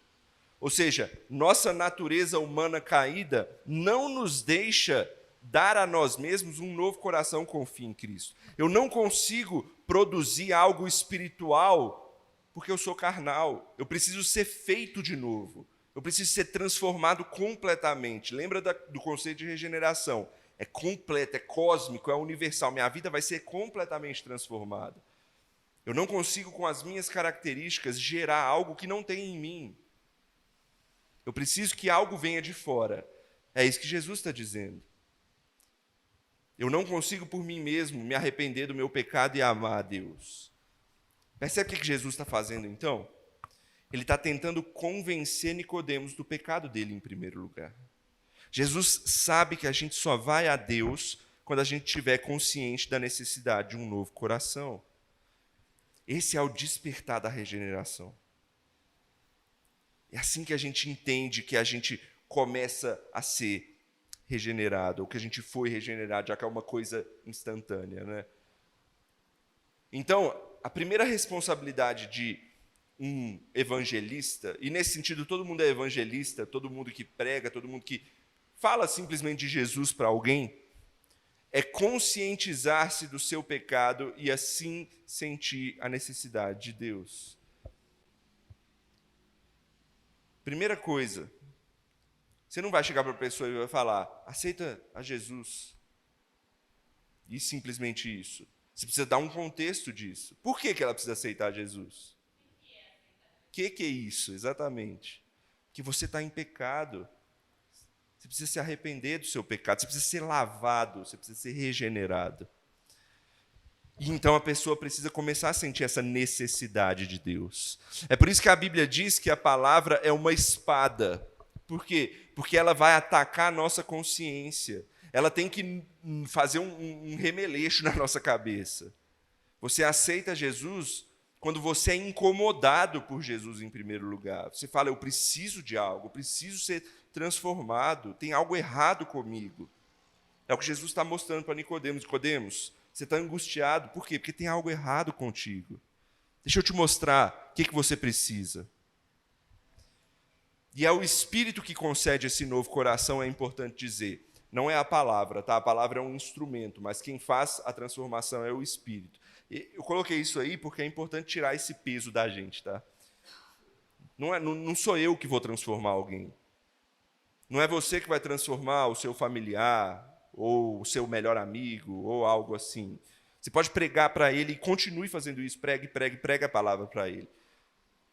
Speaker 1: Ou seja, nossa natureza humana caída não nos deixa dar a nós mesmos um novo coração com fé em Cristo. Eu não consigo produzir algo espiritual porque eu sou carnal. Eu preciso ser feito de novo. Eu preciso ser transformado completamente. Lembra do conceito de regeneração? É completo, é cósmico, é universal. Minha vida vai ser completamente transformada. Eu não consigo, com as minhas características, gerar algo que não tem em mim. Eu preciso que algo venha de fora. É isso que Jesus está dizendo. Eu não consigo por mim mesmo me arrepender do meu pecado e amar a Deus. Percebe o que Jesus está fazendo então? Ele está tentando convencer Nicodemos do pecado dele em primeiro lugar. Jesus sabe que a gente só vai a Deus quando a gente estiver consciente da necessidade de um novo coração. Esse é o despertar da regeneração. É assim que a gente entende que a gente começa a ser regenerado, ou que a gente foi regenerado, já que é uma coisa instantânea, né? Então, a primeira responsabilidade de um evangelista, e nesse sentido todo mundo é evangelista, todo mundo que prega, todo mundo que fala simplesmente de Jesus para alguém, é conscientizar-se do seu pecado e assim sentir a necessidade de Deus. Primeira coisa, você não vai chegar para a pessoa e vai falar, aceita a Jesus. E simplesmente isso. Você precisa dar um contexto disso. Por que ela precisa aceitar Jesus? O que é isso, exatamente? Que você está em pecado. Você precisa se arrepender do seu pecado, você precisa ser lavado, você precisa ser regenerado. E então a pessoa precisa começar a sentir essa necessidade de Deus. É por isso que a Bíblia diz que a palavra é uma espada. Por quê? Porque ela vai atacar a nossa consciência. Ela tem que fazer um remeleixo na nossa cabeça. Você aceita Jesus quando você é incomodado por Jesus em primeiro lugar. Você fala, eu preciso de algo, eu preciso ser transformado, tem algo errado comigo. É o que Jesus está mostrando para Nicodemos. Nicodemos, você está angustiado, por quê? Porque tem algo errado contigo. Deixa eu te mostrar o que você precisa. E é o Espírito que concede esse novo coração, é importante dizer. Não é a palavra, tá? A palavra é um instrumento, mas quem faz a transformação é o Espírito. Eu coloquei isso aí porque é importante tirar esse peso da gente, tá? Não sou eu que vou transformar alguém. Não é você que vai transformar o seu familiar, ou o seu melhor amigo, ou algo assim. Você pode pregar para ele e continue fazendo isso. Pregue a palavra para ele.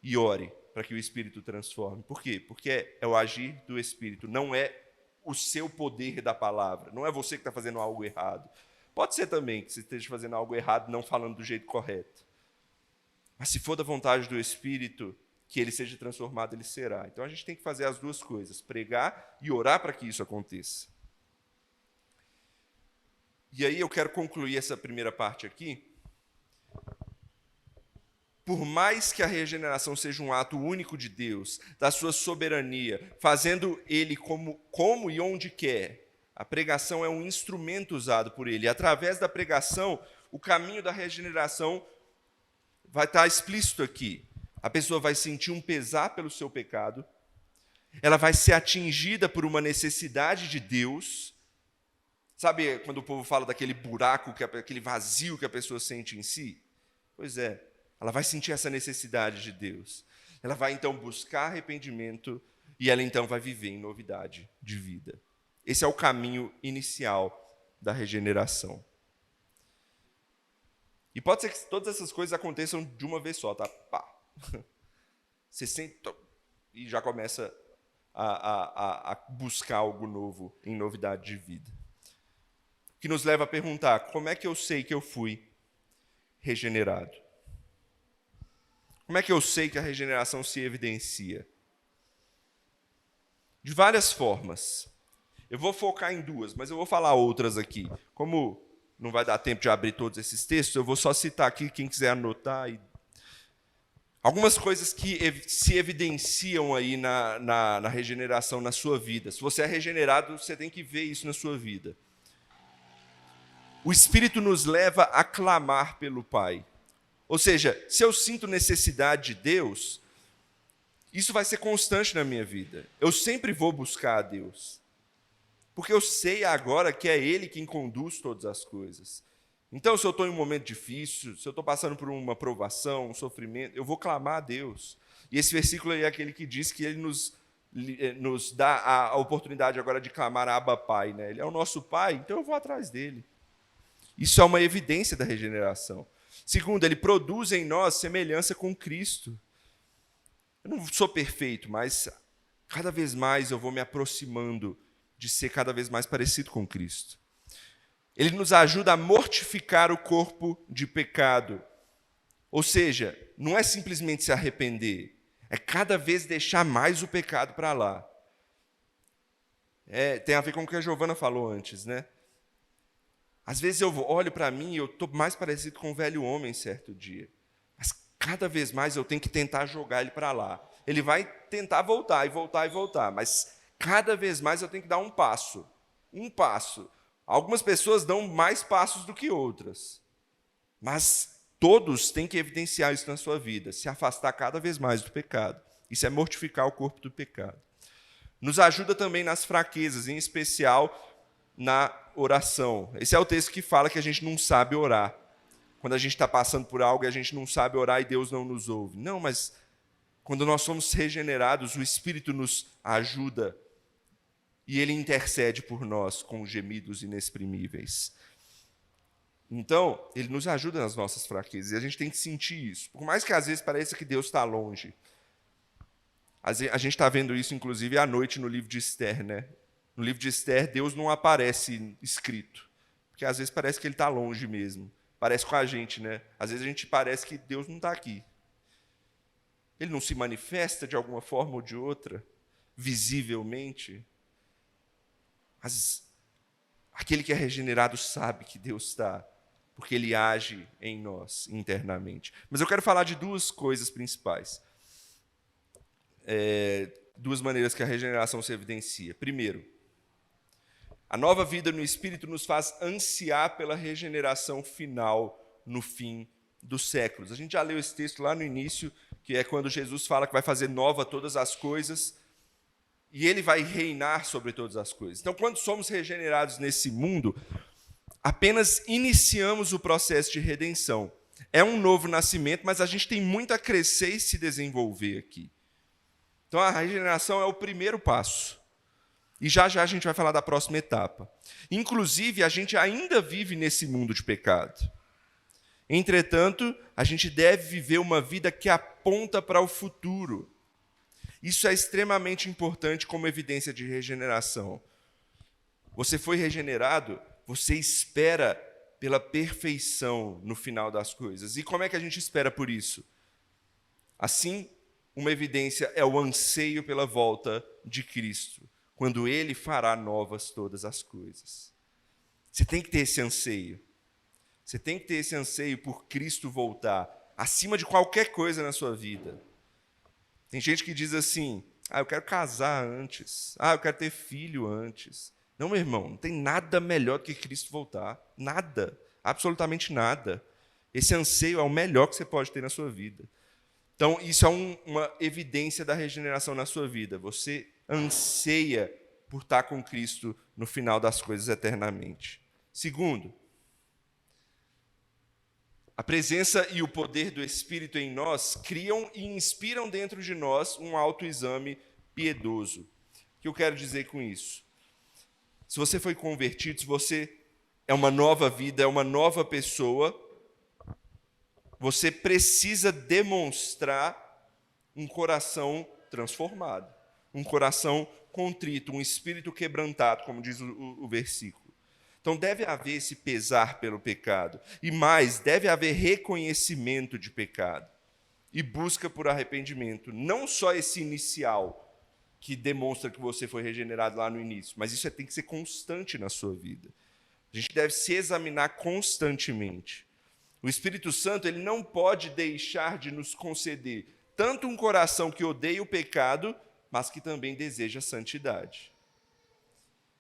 Speaker 1: E ore para que o Espírito transforme. Por quê? Porque é o agir do Espírito, não é o seu poder da palavra. Não é você que está fazendo algo errado. Pode ser também que você esteja fazendo algo errado, não falando do jeito correto. Mas se for da vontade do Espírito, que ele seja transformado, ele será. Então a gente tem que fazer as duas coisas, pregar e orar para que isso aconteça. E aí eu quero concluir essa primeira parte aqui. Por mais que a regeneração seja um ato único de Deus, da sua soberania, fazendo ele como e onde quer, a pregação é um instrumento usado por ele. E através da pregação, o caminho da regeneração vai estar explícito aqui. A pessoa vai sentir um pesar pelo seu pecado, ela vai ser atingida por uma necessidade de Deus. Sabe quando o povo fala daquele buraco, aquele vazio que a pessoa sente em si? Pois é, ela vai sentir essa necessidade de Deus. Ela vai então buscar arrependimento e ela então vai viver em novidade de vida. Esse é o caminho inicial da regeneração. E pode ser que todas essas coisas aconteçam de uma vez só, tá? Pá. Você sente e já começa a buscar algo novo em novidade de vida. O que nos leva a perguntar, como é que eu sei que eu fui regenerado? Como é que eu sei que a regeneração se evidencia? De várias formas. Eu vou focar em duas, mas eu vou falar outras aqui. Como não vai dar tempo de abrir todos esses textos, eu vou só citar aqui, quem quiser anotar. Algumas coisas que se evidenciam aí na regeneração na sua vida. Se você é regenerado, você tem que ver isso na sua vida. O Espírito nos leva a clamar pelo Pai. Ou seja, se eu sinto necessidade de Deus, isso vai ser constante na minha vida. Eu sempre vou buscar a Deus. Porque eu sei agora que é Ele quem conduz todas as coisas. Então, se eu estou em um momento difícil, se eu estou passando por uma provação, um sofrimento, eu vou clamar a Deus. E esse versículo aí é aquele que diz que Ele nos dá a oportunidade agora de clamar a Abba Pai, né? Ele é o nosso Pai, então eu vou atrás dele. Isso é uma evidência da regeneração. Segundo, ele produz em nós semelhança com Cristo. Eu não sou perfeito, mas cada vez mais eu vou me aproximando de ser cada vez mais parecido com Cristo. Ele nos ajuda a mortificar o corpo de pecado. Ou seja, não é simplesmente se arrepender, é cada vez deixar mais o pecado para lá. Tem a ver com o que a Giovana falou antes, né? Às vezes eu olho para mim e eu estou mais parecido com um velho homem certo dia. Mas cada vez mais eu tenho que tentar jogar ele para lá. Ele vai tentar voltar e voltar e voltar, mas cada vez mais eu tenho que dar um passo. Um passo. Algumas pessoas dão mais passos do que outras. Mas todos têm que evidenciar isso na sua vida, se afastar cada vez mais do pecado. Isso é mortificar o corpo do pecado. Nos ajuda também nas fraquezas, em especial na oração. Esse é o texto que fala que a gente não sabe orar. Quando a gente está passando por algo e a gente não sabe orar e Deus não nos ouve. Não, mas quando nós somos regenerados, o Espírito nos ajuda e Ele intercede por nós com gemidos inexprimíveis. Então, Ele nos ajuda nas nossas fraquezas e a gente tem que sentir isso. Por mais que às vezes pareça que Deus está longe. A gente está vendo isso, inclusive, à noite no livro de Esther, né? No livro de Esther, Deus não aparece escrito, porque às vezes parece que Ele está longe mesmo. Parece com a gente, né? Às vezes a gente parece que Deus não está aqui. Ele não se manifesta de alguma forma ou de outra, visivelmente. Mas aquele que é regenerado sabe que Deus está, porque Ele age em nós internamente. Mas eu quero falar de duas coisas principais. Duas maneiras que a regeneração se evidencia. Primeiro, a nova vida no Espírito nos faz ansiar pela regeneração final no fim dos séculos. A gente já leu esse texto lá no início, que é quando Jesus fala que vai fazer nova todas as coisas e Ele vai reinar sobre todas as coisas. Então, quando somos regenerados nesse mundo, apenas iniciamos o processo de redenção. É um novo nascimento, mas a gente tem muito a crescer e se desenvolver aqui. Então, a regeneração é o primeiro passo. E já já a gente vai falar da próxima etapa. Inclusive, a gente ainda vive nesse mundo de pecado. Entretanto, a gente deve viver uma vida que aponta para o futuro. Isso é extremamente importante como evidência de regeneração. Você foi regenerado, você espera pela perfeição no final das coisas. E como é que a gente espera por isso? Assim, uma evidência é o anseio pela volta de Cristo, quando Ele fará novas todas as coisas. Você tem que ter esse anseio. Você tem que ter esse anseio por Cristo voltar, acima de qualquer coisa na sua vida. Tem gente que diz assim, eu quero casar antes, eu quero ter filho antes. Não, meu irmão, não tem nada melhor do que Cristo voltar. Nada, absolutamente nada. Esse anseio é o melhor que você pode ter na sua vida. Então, isso é uma evidência da regeneração na sua vida. Você anseia por estar com Cristo no final das coisas eternamente. Segundo, a presença e o poder do Espírito em nós criam e inspiram dentro de nós um autoexame piedoso. O que eu quero dizer com isso? Se você foi convertido, se você é uma nova vida, é uma nova pessoa, você precisa demonstrar um coração transformado, um coração contrito, um espírito quebrantado, como diz o versículo. Então deve haver esse pesar pelo pecado. E mais, deve haver reconhecimento de pecado e busca por arrependimento. Não só esse inicial, que demonstra que você foi regenerado lá no início, mas isso tem que ser constante na sua vida. A gente deve se examinar constantemente. O Espírito Santo, ele não pode deixar de nos conceder tanto um coração que odeia o pecado, mas que também deseja a santidade.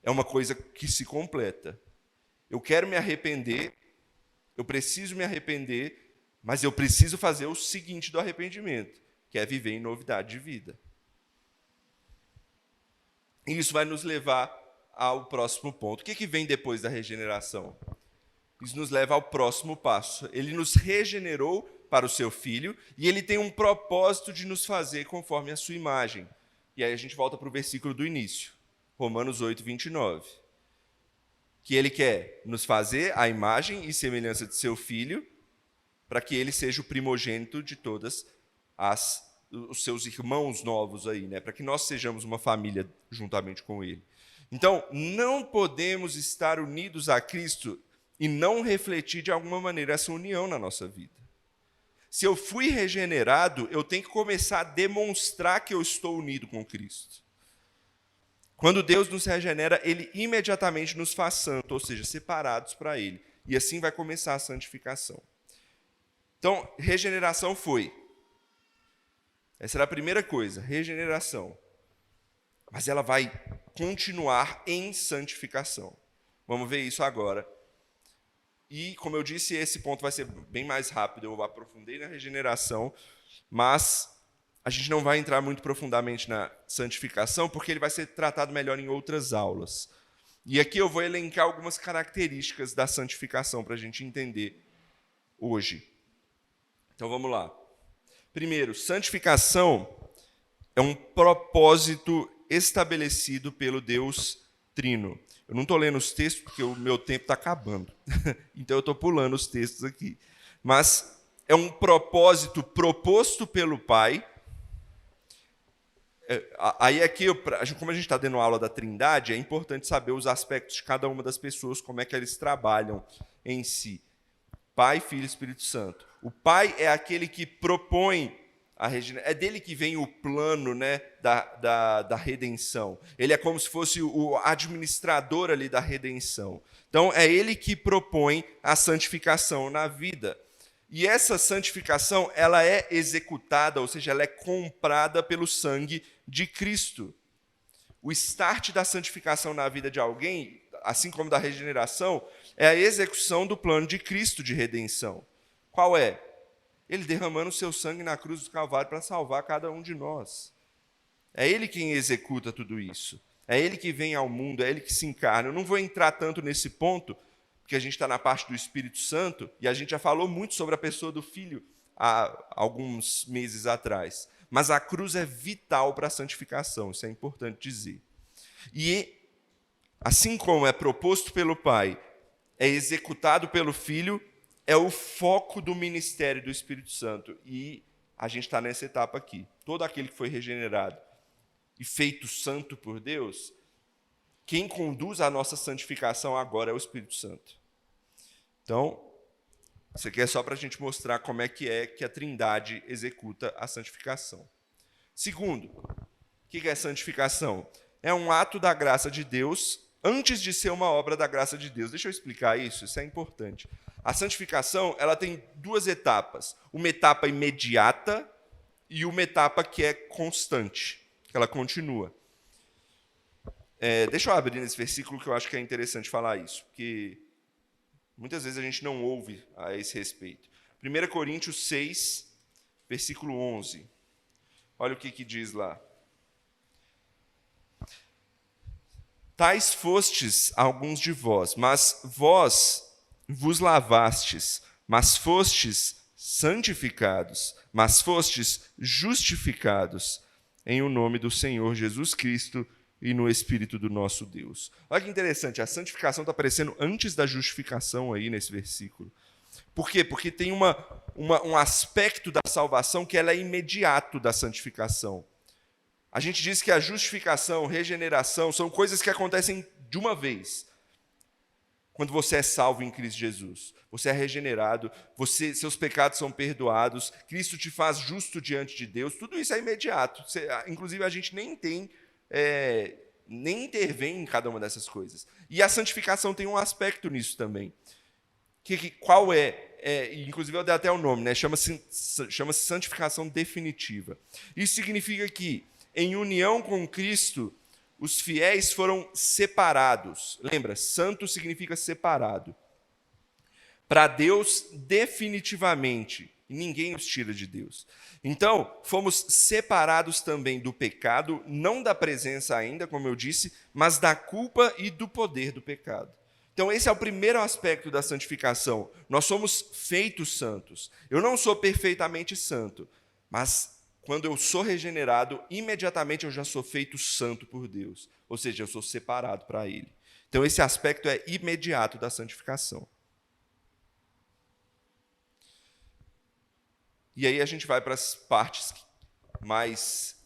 Speaker 1: É uma coisa que se completa. Eu quero me arrepender, eu preciso me arrepender, Mas eu preciso fazer o seguinte do arrependimento, que é viver em novidade de vida. E isso vai nos levar ao próximo ponto. O que vem depois da regeneração? Isso nos leva ao próximo passo. Ele nos regenerou para o seu Filho e ele tem um propósito de nos fazer conforme a sua imagem. E aí a gente volta para o versículo do início, Romanos 8, 29. Que ele quer nos fazer a imagem e semelhança de seu Filho, para que ele seja o primogênito de todas os seus irmãos novos aí, né? Para que nós sejamos uma família juntamente com ele. Então, não podemos estar unidos a Cristo e não refletir de alguma maneira essa união na nossa vida. Se eu fui regenerado, eu tenho que começar a demonstrar que eu estou unido com Cristo. Quando Deus nos regenera, Ele imediatamente nos faz santos, ou seja, separados para Ele. E assim vai começar a santificação. Então, regeneração foi. Essa era a primeira coisa, regeneração. Mas ela vai continuar em santificação. Vamos ver isso agora. E, como eu disse, esse ponto vai ser bem mais rápido. Eu aprofundei na regeneração, mas a gente não vai entrar muito profundamente na santificação, porque ele vai ser tratado melhor em outras aulas. E aqui eu vou elencar algumas características da santificação para a gente entender hoje. Então vamos lá. Primeiro, santificação é um propósito estabelecido pelo Deus Trino. Eu não estou lendo os textos porque o meu tempo está acabando. Então eu estou pulando os textos aqui. Mas é um propósito proposto pelo Pai. Aí aqui, como a gente está dando aula da Trindade, é importante saber os aspectos de cada uma das pessoas, como é que eles trabalham em si. Pai, Filho e Espírito Santo. O Pai é aquele que propõe a regeneração. É dele que vem o plano, né, da redenção. Ele é como se fosse o administrador ali da redenção. Então, é ele que propõe a santificação na vida. E essa santificação, ela é executada, ou seja, ela é comprada pelo sangue de Cristo. O start da santificação na vida de alguém, assim como da regeneração, é a execução do plano de Cristo de redenção. Qual é? Ele derramando o seu sangue na cruz do Calvário para salvar cada um de nós. É Ele quem executa tudo isso. É Ele que vem ao mundo, é Ele que se encarna. Eu não vou entrar tanto nesse ponto, porque a gente está na parte do Espírito Santo, e a gente já falou muito sobre a pessoa do Filho há alguns meses atrás. Mas a cruz é vital para a santificação, isso é importante dizer. E, assim como é proposto pelo Pai, é executado pelo Filho, é o foco do ministério do Espírito Santo. E a gente está nessa etapa aqui. Todo aquele que foi regenerado e feito santo por Deus, quem conduz a nossa santificação agora é o Espírito Santo. Então, isso aqui é só para a gente mostrar como é que a Trindade executa a santificação. Segundo, o que é santificação? É um ato da graça de Deus antes de ser uma obra da graça de Deus. Deixa eu explicar isso é importante. A santificação, ela tem duas etapas. Uma etapa imediata e uma etapa que é constante, que ela continua. Deixa eu abrir nesse versículo que eu acho que é interessante falar isso, porque muitas vezes a gente não ouve a esse respeito. 1 Coríntios 6, versículo 11. Olha o que diz lá. Tais fostes alguns de vós, mas vós vos lavastes, mas fostes santificados, mas fostes justificados em o nome do Senhor Jesus Cristo e no Espírito do nosso Deus. Olha que interessante, a santificação está aparecendo antes da justificação aí nesse versículo. Por quê? Porque tem um aspecto da salvação que ela é imediato da santificação. A gente diz que a justificação, regeneração, são coisas que acontecem de uma vez. Quando você é salvo em Cristo Jesus, você é regenerado, seus pecados são perdoados, Cristo te faz justo diante de Deus, tudo isso é imediato. Inclusive, a gente nem intervém em cada uma dessas coisas. E a santificação tem um aspecto nisso também. Qual é? Inclusive, eu dei até o nome, né? Chama-se santificação definitiva. Isso significa que, em união com Cristo, os fiéis foram separados. Lembra, santo significa separado. para Deus definitivamente. E ninguém nos tira de Deus. Então, fomos separados também do pecado, não da presença ainda, como eu disse, mas da culpa e do poder do pecado. Então, esse é o primeiro aspecto da santificação. Nós somos feitos santos. Eu não sou perfeitamente santo, mas quando eu sou regenerado, imediatamente eu já sou feito santo por Deus. Ou seja, eu sou separado para Ele. Então, esse aspecto é imediato da santificação. E aí a gente vai para as partes mais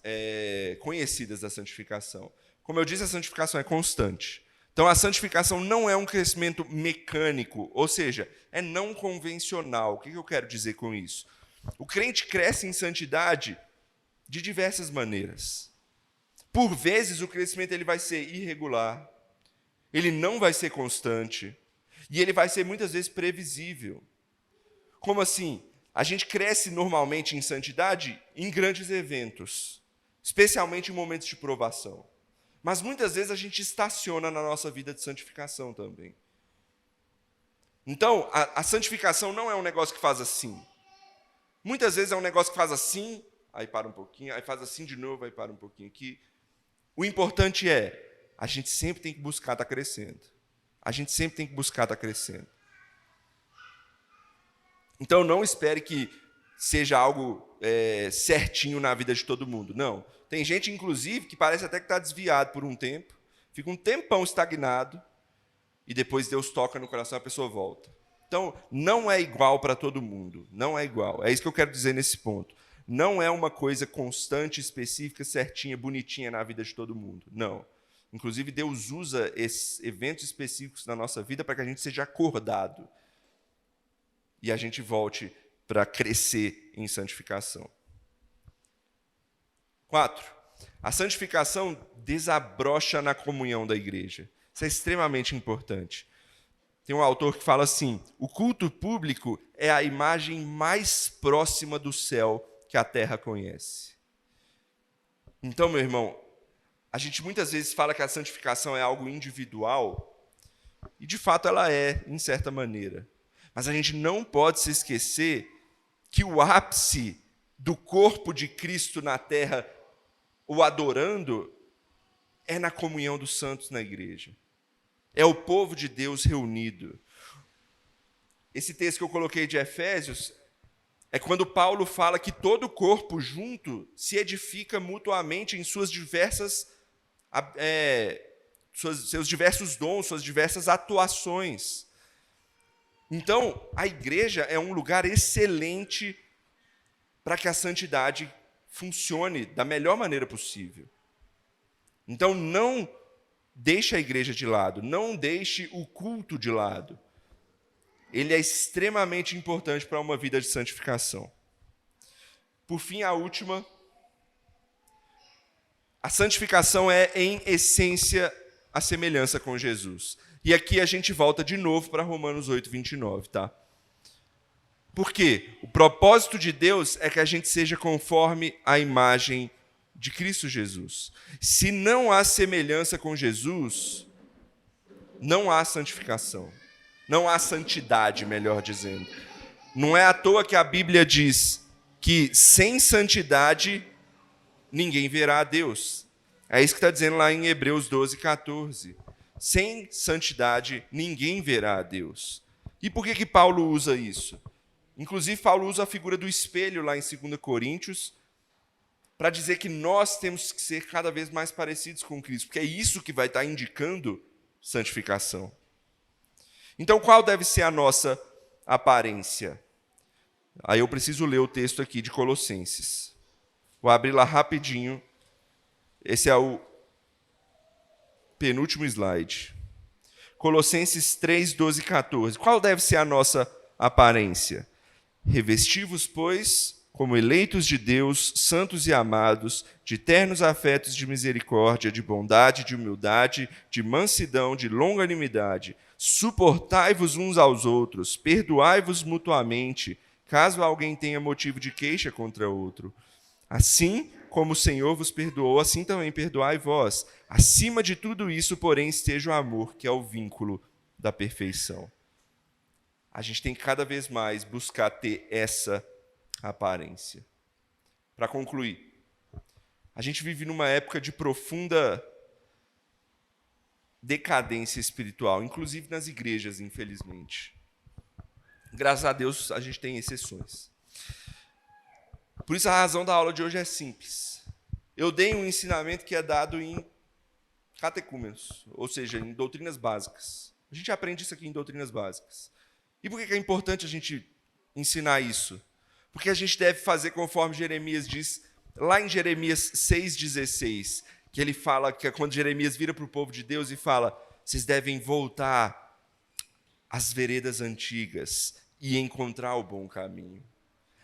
Speaker 1: conhecidas da santificação. Como eu disse, a santificação é constante. Então, a santificação não é um crescimento mecânico, ou seja, é não convencional. O que eu quero dizer com isso? O crente cresce em santidade de diversas maneiras. Por vezes, o crescimento ele vai ser irregular, ele não vai ser constante, e ele vai ser muitas vezes previsível. Como assim? A gente cresce normalmente em santidade em grandes eventos, especialmente em momentos de provação. Mas muitas vezes a gente estaciona na nossa vida de santificação também. Então, a santificação não é um negócio que faz assim. Muitas vezes é um negócio que faz assim, aí para um pouquinho, aí faz assim de novo, aí para um pouquinho aqui. O importante é, a gente sempre tem que buscar estar crescendo. A gente sempre tem que buscar estar crescendo. Então, não espere que seja algo certinho na vida de todo mundo. Não. Tem gente, inclusive, que parece até que está desviado por um tempo, fica um tempão estagnado, e depois Deus toca no coração e a pessoa volta. Então, não é igual para todo mundo. Não é igual. É isso que eu quero dizer nesse ponto. Não é uma coisa constante, específica, certinha, bonitinha na vida de todo mundo. Não. Inclusive, Deus usa esses eventos específicos na nossa vida para que a gente seja acordado e a gente volte para crescer em santificação. 4. A santificação desabrocha na comunhão da igreja. Isso é extremamente importante. Tem um autor que fala assim: o culto público é a imagem mais próxima do céu que a terra conhece. Então, meu irmão, a gente muitas vezes fala que a santificação é algo individual, e de fato ela é, em certa maneira. Mas a gente não pode se esquecer que o ápice do corpo de Cristo na terra, o adorando, é na comunhão dos santos na igreja. É o povo de Deus reunido. Esse texto que eu coloquei de Efésios é quando Paulo fala que todo o corpo junto se edifica mutuamente em seus diversos dons, suas diversas atuações. Então, a igreja é um lugar excelente para que a santidade funcione da melhor maneira possível. Então, não deixe a igreja de lado, não deixe o culto de lado. Ele é extremamente importante para uma vida de santificação. Por fim, a última. A santificação é, em essência, a semelhança com Jesus. E aqui a gente volta de novo para Romanos 8, 29, tá? Por quê? O propósito de Deus é que a gente seja conforme a imagem de Cristo Jesus. Se não há semelhança com Jesus, não há santificação. Não há santidade, melhor dizendo. Não é à toa que a Bíblia diz que sem santidade ninguém verá a Deus. É isso que está dizendo lá em Hebreus 12, 14. Sem santidade ninguém verá a Deus. E por que Paulo usa isso? Inclusive, Paulo usa a figura do espelho lá em 2 Coríntios para dizer que nós temos que ser cada vez mais parecidos com Cristo, porque é isso que vai estar indicando santificação. Então, qual deve ser a nossa aparência? Aí eu preciso ler o texto aqui de Colossenses. Vou abrir lá rapidinho. Esse é o penúltimo slide. Colossenses 3, 12 e 14. Qual deve ser a nossa aparência? Revesti-vos, pois, como eleitos de Deus, santos e amados, de ternos afetos de misericórdia, de bondade, de humildade, de mansidão, de longanimidade. Suportai-vos uns aos outros, perdoai-vos mutuamente, caso alguém tenha motivo de queixa contra outro. Assim como o Senhor vos perdoou, assim também perdoai vós. Acima de tudo isso, porém, esteja o amor, que é o vínculo da perfeição. a gente tem que cada vez mais buscar ter essa aparência. Para concluir, a gente vive numa época de profunda decadência espiritual, inclusive nas igrejas, infelizmente. Graças a Deus, a gente tem exceções. Por isso, a razão da aula de hoje é simples. Eu dei um ensinamento que é dado em catecúmenos, ou seja, em doutrinas básicas. A gente aprende isso aqui em doutrinas básicas. E por que é importante a gente ensinar isso? Porque a gente deve fazer conforme Jeremias diz, lá em Jeremias 6,16, que ele fala que é quando Jeremias vira para o povo de Deus e fala: vocês devem voltar às veredas antigas e encontrar o bom caminho.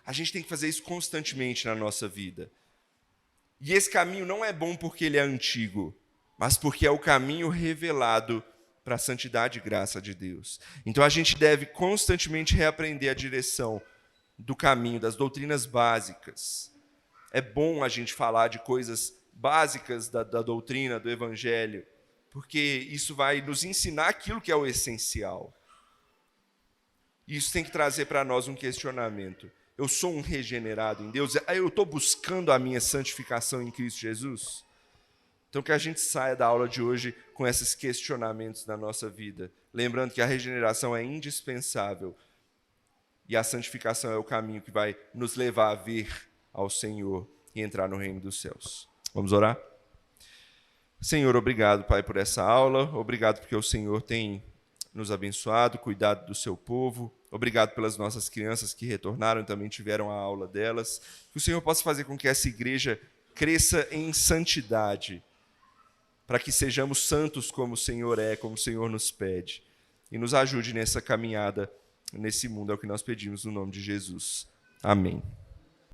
Speaker 1: A gente tem que fazer isso constantemente na nossa vida. E esse caminho não é bom porque ele é antigo, mas porque é o caminho revelado para a santidade e graça de Deus. Então a gente deve constantemente reaprender a direção do caminho, das doutrinas básicas. É bom a gente falar de coisas básicas da doutrina, do evangelho, porque isso vai nos ensinar aquilo que é o essencial. E isso tem que trazer para nós um questionamento. Eu sou um regenerado em Deus? Eu estou buscando a minha santificação em Cristo Jesus? Então que a gente saia da aula de hoje com esses questionamentos na nossa vida, lembrando que a regeneração é indispensável e a santificação é o caminho que vai nos levar a vir ao Senhor e entrar no reino dos céus. Vamos orar? Senhor, obrigado, Pai, por essa aula. Obrigado porque o Senhor tem nos abençoado, cuidado do seu povo. Obrigado pelas nossas crianças que retornaram e também tiveram a aula delas. Que o Senhor possa fazer com que essa igreja cresça em santidade, para que sejamos santos como o Senhor é, como o Senhor nos pede. E nos ajude nessa caminhada, nesse mundo, é o que nós pedimos no nome de Jesus. Amém.